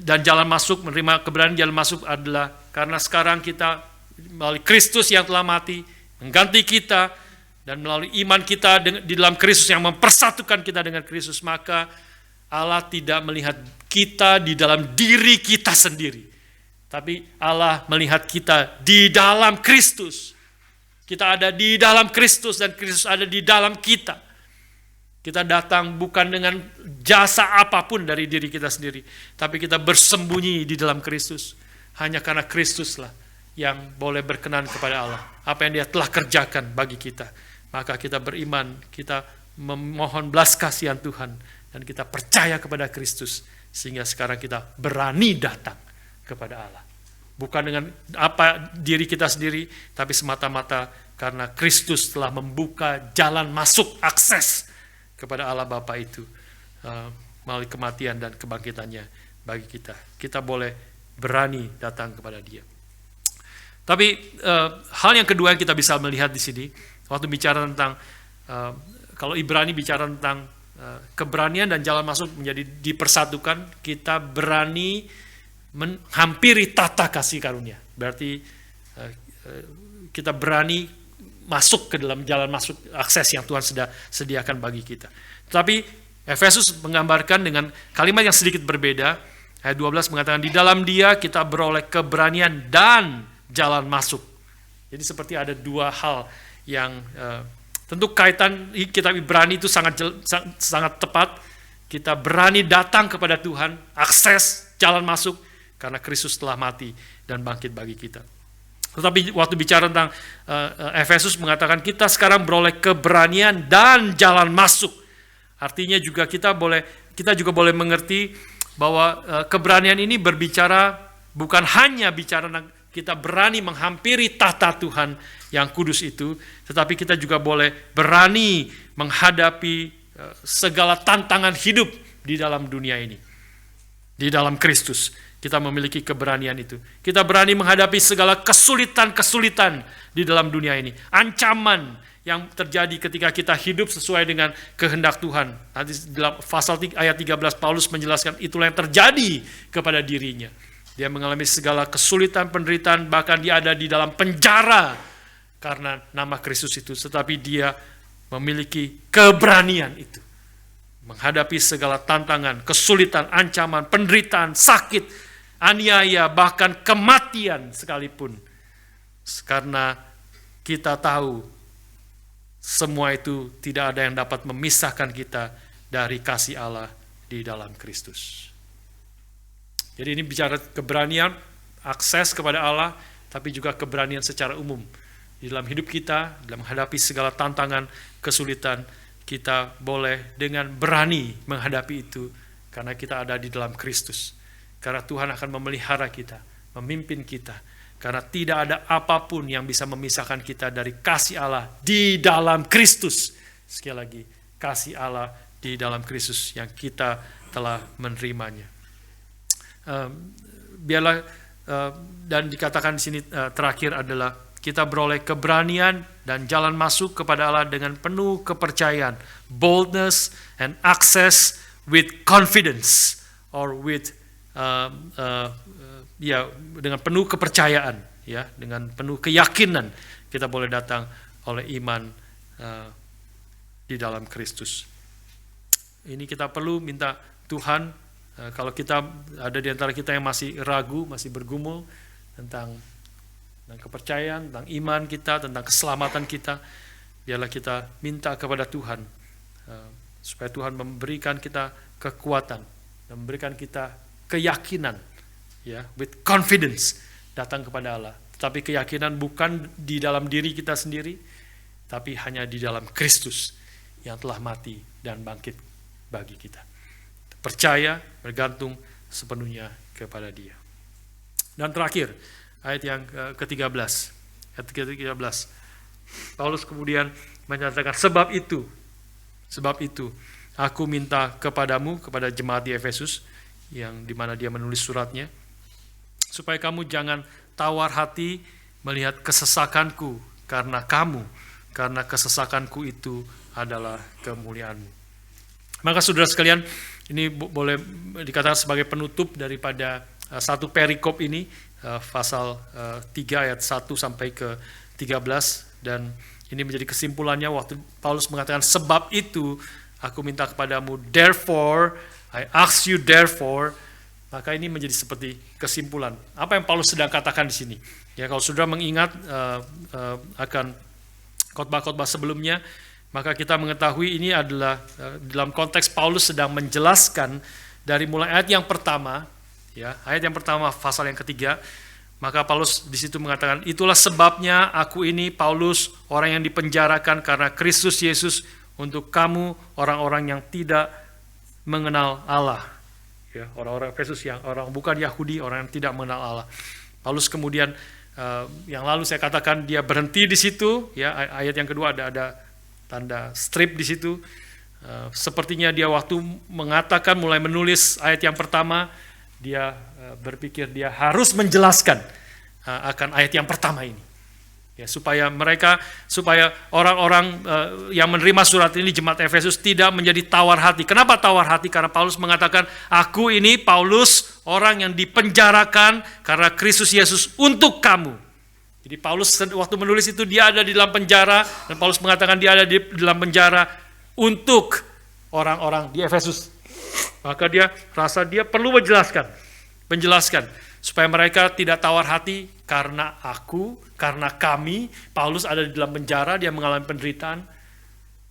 dan jalan masuk, menerima keberanian jalan masuk adalah karena sekarang kita melalui Kristus yang telah mati, mengganti kita, dan melalui iman kita di dalam Kristus yang mempersatukan kita dengan Kristus, maka Allah tidak melihat kita di dalam diri kita sendiri, tapi Allah melihat kita di dalam Kristus. Kita ada di dalam Kristus dan Kristus ada di dalam kita. Kita datang bukan dengan jasa apapun dari diri kita sendiri, tapi kita bersembunyi di dalam Kristus. Hanya karena Kristuslah yang boleh berkenan kepada Allah. Apa yang dia telah kerjakan bagi kita. Maka kita beriman, kita memohon belas kasihan Tuhan, dan kita percaya kepada Kristus. Sehingga sekarang kita berani datang kepada Allah. Bukan dengan apa diri kita sendiri, tapi semata-mata karena Kristus telah membuka jalan masuk, akses kepada Allah Bapa itu melalui kematian dan kebangkitannya bagi kita. Kita boleh berani datang kepada Dia. Tapi hal yang kedua yang kita bisa melihat di sini, waktu bicara tentang kalau Ibrani bicara tentang keberanian dan jalan masuk menjadi dipersatukan, kita berani menghampiri tahta kasih karunia. Berarti kita berani masuk ke dalam jalan masuk, akses yang Tuhan sudah sediakan bagi kita. Tapi Efesus menggambarkan dengan kalimat yang sedikit berbeda. Ayat 12 mengatakan, di dalam Dia kita beroleh keberanian dan jalan masuk. Jadi seperti ada dua hal yang tentu kaitan kitab Ibrani itu sangat tepat. Kita berani datang kepada Tuhan, akses jalan masuk, karena Kristus telah mati dan bangkit bagi kita. Tetapi waktu bicara tentang Efesus mengatakan kita sekarang beroleh keberanian dan jalan masuk. Artinya juga kita juga boleh mengerti bahwa keberanian ini berbicara bukan hanya bicara kita berani menghampiri tahta Tuhan yang kudus itu, tetapi kita juga boleh berani menghadapi segala tantangan hidup di dalam dunia ini. Di dalam Kristus kita memiliki keberanian itu. Kita berani menghadapi segala kesulitan-kesulitan di dalam dunia ini. Ancaman yang terjadi ketika kita hidup sesuai dengan kehendak Tuhan. Nanti dalam pasal ayat 13 Paulus menjelaskan itulah yang terjadi kepada dirinya. Dia mengalami segala kesulitan, penderitaan, bahkan dia ada di dalam penjara karena nama Kristus itu. Tetapi dia memiliki keberanian itu. Menghadapi segala tantangan, kesulitan, ancaman, penderitaan, sakit, aniaya, bahkan kematian sekalipun. Karena kita tahu semua itu tidak ada yang dapat memisahkan kita dari kasih Allah di dalam Kristus. Jadi ini bicara keberanian, akses kepada Allah, tapi juga keberanian secara umum. Di dalam hidup kita, dalam menghadapi segala tantangan, kesulitan, kita boleh dengan berani menghadapi itu karena kita ada di dalam Kristus. Karena Tuhan akan memelihara kita, memimpin kita. Karena tidak ada apapun yang bisa memisahkan kita dari kasih Allah di dalam Kristus. Sekali lagi, kasih Allah di dalam Kristus yang kita telah menerimanya. Dan dikatakan di sini terakhir adalah kita beroleh keberanian dan jalan masuk kepada Allah dengan penuh kepercayaan, boldness and access with confidence, or with dengan penuh kepercayaan, ya, dengan penuh keyakinan kita boleh datang oleh iman di dalam Kristus. Ini kita perlu minta Tuhan, kalau kita ada di antara kita yang masih ragu, masih bergumul tentang kepercayaan, tentang iman kita, tentang keselamatan kita, biarlah kita minta kepada Tuhan supaya Tuhan memberikan kita kekuatan, memberikan kita keyakinan, ya, with confidence datang kepada Allah. Tetapi keyakinan bukan di dalam diri kita sendiri, tapi hanya di dalam Kristus yang telah mati dan bangkit bagi kita. percaya, bergantung sepenuhnya kepada Dia. Dan terakhir, ayat yang ke-13. Ayat ke-13. Paulus kemudian menyatakan, sebab itu aku minta kepadamu, kepada jemaat di Efesus, yang dimana dia menulis suratnya, supaya kamu jangan tawar hati melihat kesesakanku, karena kesesakanku itu adalah kemuliaanmu. Maka saudara sekalian, ini boleh dikatakan sebagai penutup daripada satu perikop ini, pasal 3 ayat 1 sampai ke 13, dan ini menjadi kesimpulannya waktu Paulus mengatakan, sebab itu aku minta kepadamu, therefore, I ask you therefore, maka ini menjadi seperti kesimpulan. Apa yang Paulus sedang katakan di sini? Ya, kalau saudara mengingat akan khotbah-khotbah sebelumnya, maka kita mengetahui ini adalah dalam konteks Paulus sedang menjelaskan dari mulai ayat yang pertama, ya, ayat yang pertama pasal yang ketiga, maka Paulus di situ mengatakan, itulah sebabnya aku ini Paulus, orang yang dipenjarakan karena Kristus Yesus, untuk kamu orang-orang yang tidak mengenal Allah. Ya, orang-orang Efesus yang orang bukan Yahudi, orang yang tidak mengenal Allah. Paulus kemudian yang lalu saya katakan dia berhenti di situ, ya, ayat yang kedua ada tanda strip di situ. Sepertinya dia waktu mengatakan, mulai menulis ayat yang pertama, dia berpikir dia harus menjelaskan akan ayat yang pertama ini, ya, supaya orang-orang yang menerima surat ini, jemaat Efesus, tidak menjadi tawar hati. Kenapa tawar hati? Karena Paulus mengatakan, aku ini Paulus, orang yang dipenjarakan karena Kristus Yesus untuk kamu. Jadi Paulus waktu menulis itu dia ada di dalam penjara, dan Paulus mengatakan dia ada di dalam penjara untuk orang-orang di Efesus. Maka dia rasa dia perlu menjelaskan supaya mereka tidak tawar hati, karena kami, Paulus ada di dalam penjara, dia mengalami penderitaan.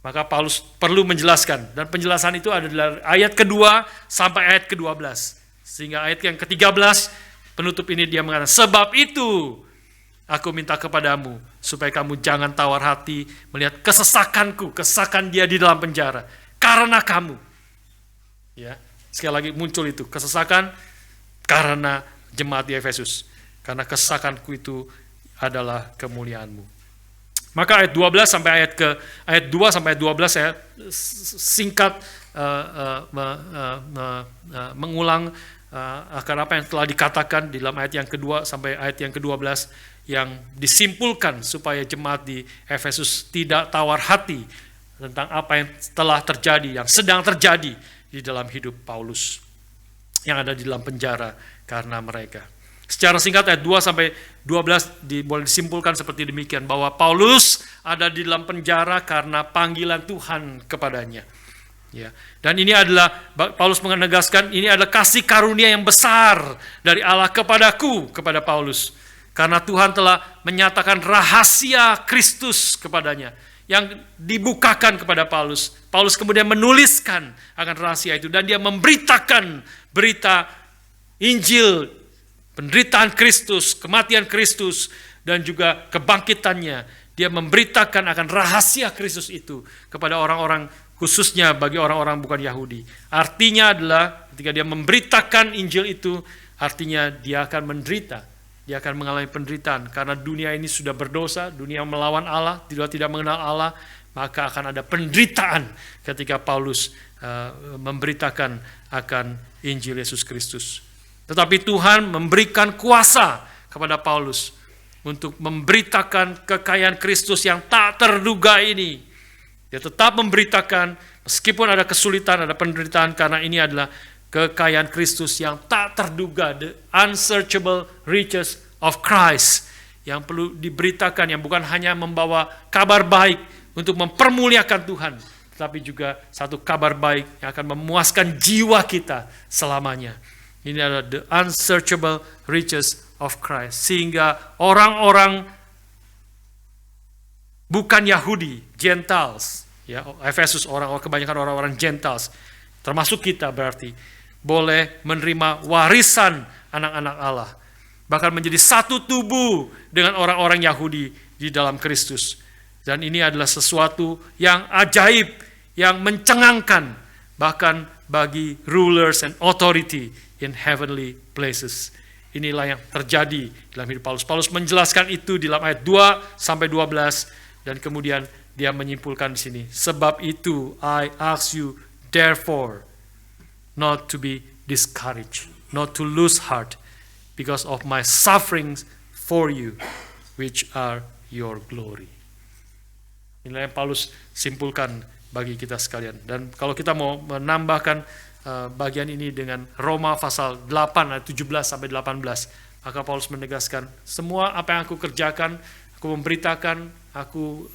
Maka Paulus perlu menjelaskan, dan penjelasan itu ada dari ayat kedua sampai ayat ke-12. Sehingga ayat yang ke-13 penutup ini dia mengatakan, sebab itu aku minta kepadamu supaya kamu jangan tawar hati melihat kesesakan dia di dalam penjara karena kamu. Ya, sekali lagi muncul itu kesesakan karena jemaat di Efesus, karena kesesakanku itu adalah kemuliaanmu. Maka ayat 12 sampai ayat 2 sampai ayat 12 saya singkat mengulang akan apa yang telah dikatakan di dalam ayat yang kedua sampai ayat yang ke-12, yang disimpulkan supaya jemaat di Efesus tidak tawar hati tentang apa yang telah terjadi, yang sedang terjadi di dalam hidup Paulus yang ada di dalam penjara karena mereka. Secara singkat ayat 2 sampai 12 boleh disimpulkan seperti demikian, bahwa Paulus ada di dalam penjara karena panggilan Tuhan kepadanya. Ya. Dan ini adalah, Paulus menegaskan, ini adalah kasih karunia yang besar dari Allah kepada Paulus. Karena Tuhan telah menyatakan rahasia Kristus kepadanya, yang dibukakan kepada Paulus. Paulus kemudian menuliskan akan rahasia itu, dan dia memberitakan berita Injil, penderitaan Kristus, kematian Kristus, dan juga kebangkitannya. Dia memberitakan akan rahasia Kristus itu kepada orang-orang, khususnya bagi orang-orang bukan Yahudi. Artinya adalah ketika dia memberitakan Injil itu, artinya dia akan menderita. Dia akan mengalami penderitaan karena dunia ini sudah berdosa, dunia melawan Allah, tidak mengenal Allah, maka akan ada penderitaan ketika Paulus memberitakan akan Injil Yesus Kristus. Tetapi Tuhan memberikan kuasa kepada Paulus untuk memberitakan kekayaan Kristus yang tak terduga ini. Dia tetap memberitakan meskipun ada kesulitan, ada penderitaan, karena ini adalah kekayaan Kristus yang tak terduga, the unsearchable riches of Christ, yang perlu diberitakan, yang bukan hanya membawa kabar baik untuk mempermuliakan Tuhan, tetapi juga satu kabar baik yang akan memuaskan jiwa kita selamanya. Ini adalah the unsearchable riches of Christ, sehingga orang-orang bukan Yahudi, Gentiles, ya, Efesus, kebanyakan orang-orang Gentiles, termasuk kita berarti, boleh menerima warisan anak-anak Allah, bahkan menjadi satu tubuh dengan orang-orang Yahudi di dalam Kristus. Dan ini adalah sesuatu yang ajaib, yang mencengangkan, bahkan bagi rulers and authority in heavenly places. Inilah yang terjadi dalam hidup Paulus. Paulus menjelaskan itu di dalam ayat 2 sampai 12 dan kemudian dia menyimpulkan di sini, sebab itu I ask you therefore not to be discouraged, not to lose heart because of my sufferings for you, which are your glory. Inilah yang Paulus simpulkan bagi kita sekalian. Dan kalau kita mau menambahkan bagian ini dengan Roma pasal 8 ayat 17 sampai 18, maka Paulus menegaskan semua apa yang aku kerjakan, aku memberitakan, aku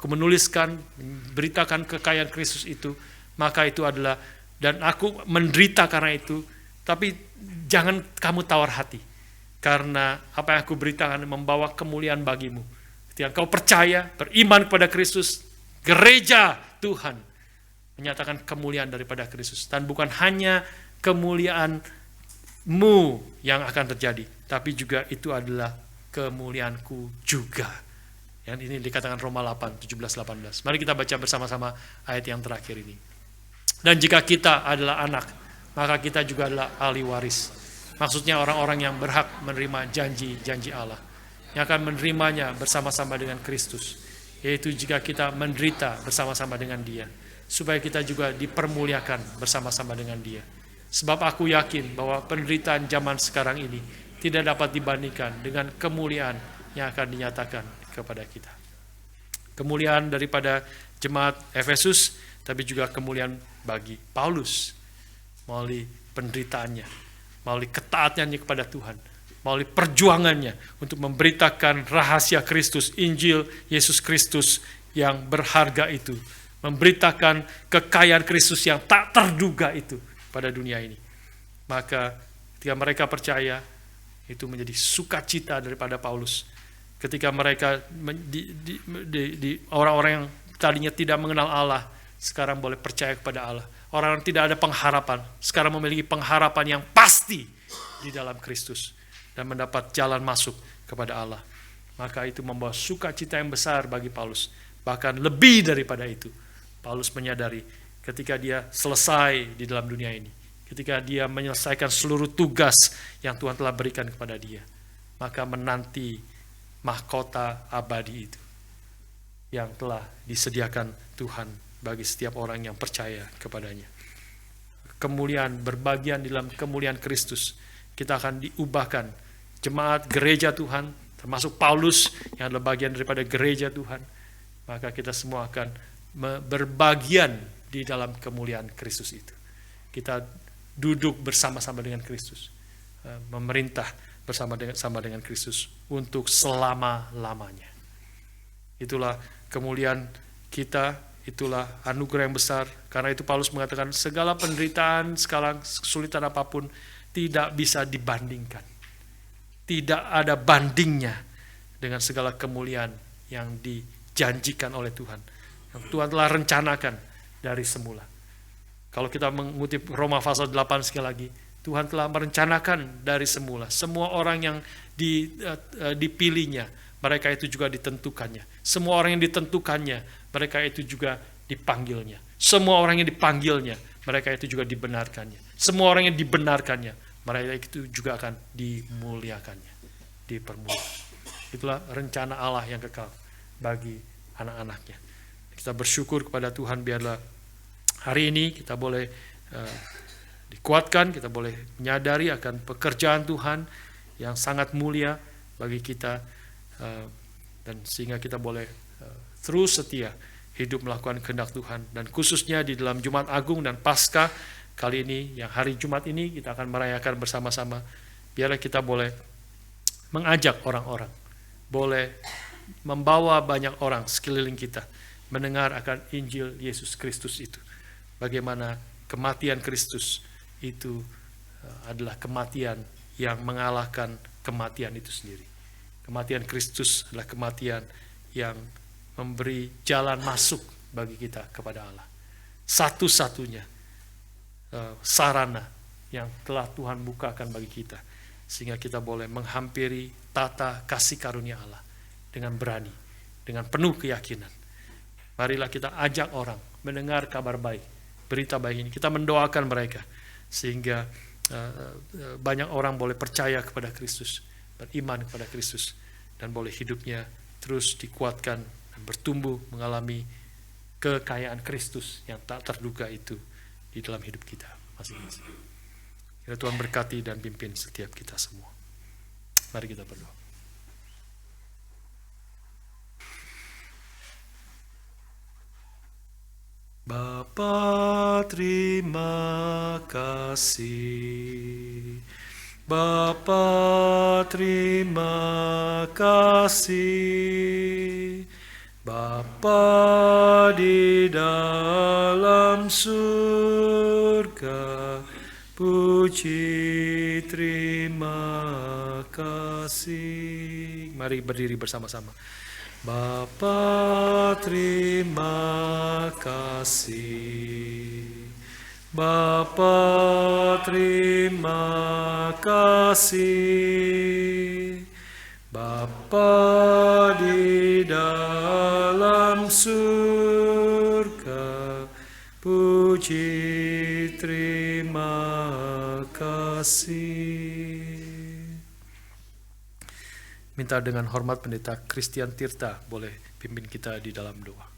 menuliskan, memberitakan kekayaan Kristus itu, maka itu adalah, dan aku menderita karena itu, tapi jangan kamu tawar hati, karena apa yang aku beritakan membawa kemuliaan bagimu. Ketika kau percaya, beriman kepada Kristus, gereja Tuhan menyatakan kemuliaan daripada Kristus. Dan bukan hanya kemuliaanmu yang akan terjadi, tapi juga itu adalah kemuliaanku juga. Yang ini dikatakan Roma 8, 17-18. Mari kita baca bersama-sama ayat yang terakhir ini. Dan jika kita adalah anak, maka kita juga adalah ahli waris. Maksudnya orang-orang yang berhak menerima janji-janji Allah, yang akan menerimanya bersama-sama dengan Kristus, yaitu jika kita menderita bersama-sama dengan Dia, supaya kita juga dipermuliakan bersama-sama dengan Dia. Sebab aku yakin bahwa penderitaan zaman sekarang ini tidak dapat dibandingkan dengan kemuliaan yang akan dinyatakan kepada kita. Kemuliaan daripada jemaat Efesus, tapi juga kemuliaan bagi Paulus melalui penderitaannya, melalui ketaatannya kepada Tuhan, melalui perjuangannya untuk memberitakan rahasia Kristus, Injil Yesus Kristus yang berharga itu, memberitakan kekayaan Kristus yang tak terduga itu pada dunia ini. Maka ketika mereka percaya, itu menjadi sukacita daripada Paulus. Ketika mereka orang-orang yang tadinya tidak mengenal Allah, sekarang boleh percaya kepada Allah. Orang yang tidak ada pengharapan, sekarang memiliki pengharapan yang pasti di dalam Kristus dan mendapat jalan masuk kepada Allah. Maka itu membawa sukacita yang besar bagi Paulus. Bahkan lebih daripada itu, Paulus menyadari ketika dia selesai di dalam dunia ini, ketika dia menyelesaikan seluruh tugas yang Tuhan telah berikan kepada dia, maka menanti mahkota abadi itu yang telah disediakan Tuhan bagi setiap orang yang percaya kepadanya. Kemuliaan, berbagian di dalam kemuliaan Kristus. Kita akan diubahkan jemaat gereja Tuhan, termasuk Paulus yang adalah bagian daripada gereja Tuhan. Maka kita semua akan berbagian di dalam kemuliaan Kristus itu. Kita duduk bersama-sama dengan Kristus, memerintah bersama dengan Kristus untuk selama-lamanya. Itulah kemuliaan kita, itulah anugerah yang besar. Karena itu Paulus mengatakan segala penderitaan, segala kesulitan apapun tidak bisa dibandingkan. Tidak ada bandingnya dengan segala kemuliaan yang dijanjikan oleh Tuhan, yang Tuhan telah rencanakan dari semula. Kalau kita mengutip Roma pasal 8 sekali lagi, Tuhan telah merencanakan dari semula. Semua orang yang dipilihnya, mereka itu juga ditentukannya. Semua orang yang ditentukannya, mereka itu juga dipanggilnya. Semua orang yang dipanggilnya, mereka itu juga dibenarkannya. Semua orang yang dibenarkannya, mereka itu juga akan dimuliakannya, dipermuliakan. Itulah rencana Allah yang kekal bagi anak-anaknya. Kita bersyukur kepada Tuhan, biarlah hari ini kita boleh dikuatkan, kita boleh menyadari akan pekerjaan Tuhan yang sangat mulia bagi kita, dan sehingga kita boleh terus setia hidup melakukan kehendak Tuhan. Dan khususnya di dalam Jumat Agung dan Paskah kali ini, yang hari Jumat ini kita akan merayakan bersama-sama, biarlah kita boleh mengajak orang-orang, boleh membawa banyak orang sekeliling kita mendengar akan Injil Yesus Kristus itu. Bagaimana kematian Kristus itu adalah kematian yang mengalahkan kematian itu sendiri. Kematian Kristus adalah kematian yang memberi jalan masuk bagi kita kepada Allah. Satu-satunya sarana yang telah Tuhan bukakan bagi kita, sehingga kita boleh menghampiri tata kasih karunia Allah dengan berani, dengan penuh keyakinan. Marilah kita ajak orang mendengar kabar baik, berita baik ini. Kita mendoakan mereka sehingga banyak orang boleh percaya kepada Kristus, beriman kepada Kristus, dan boleh hidupnya terus dikuatkan dan bertumbuh mengalami kekayaan Kristus yang tak terduga itu di dalam hidup kita masing-masing. Kiranya Tuhan berkati dan pimpin setiap kita semua. Mari kita berdoa. Bapa, terima kasih. Bapa, terima kasih. Bapa di dalam surga, puji terima kasih. Mari berdiri bersama-sama. Bapa, terima kasih. Bapa, terima kasih. Bapa di dalam surga, puji terima kasih. Minta dengan hormat Pendeta Christian Tirta boleh pimpin kita di dalam doa.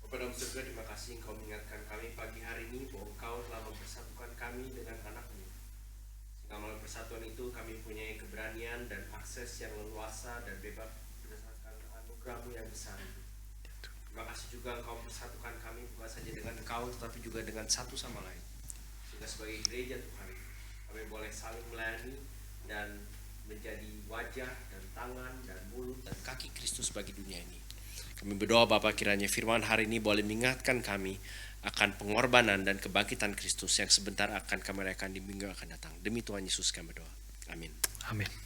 Bapa dalam surga, terima kasih Engkau mengingatkan kami pagi hari ini bahwa Engkau telah mempersatukan kami dengan anak-Mu. Sehingga melalui persatuan itu kami punya keberanian dan akses yang leluasa dan bebas berdasarkan anugerah-Mu yang besar itu. Terima kasih juga Engkau mempersatukan kami bukan saja dengan Engkau tetapi juga dengan satu sama lain. Sehingga sebagai gereja Tuhan, kami boleh saling melayani dan menjadi wajah dan tangan dan mulut dan kaki Kristus bagi dunia ini. Kami berdoa Bapa, kiranya firman hari ini boleh mengingatkan kami akan pengorbanan dan kebangkitan Kristus yang sebentar akan kami rayakan di minggu akan datang. Demi Tuhan Yesus kami berdoa. Amin. Amin.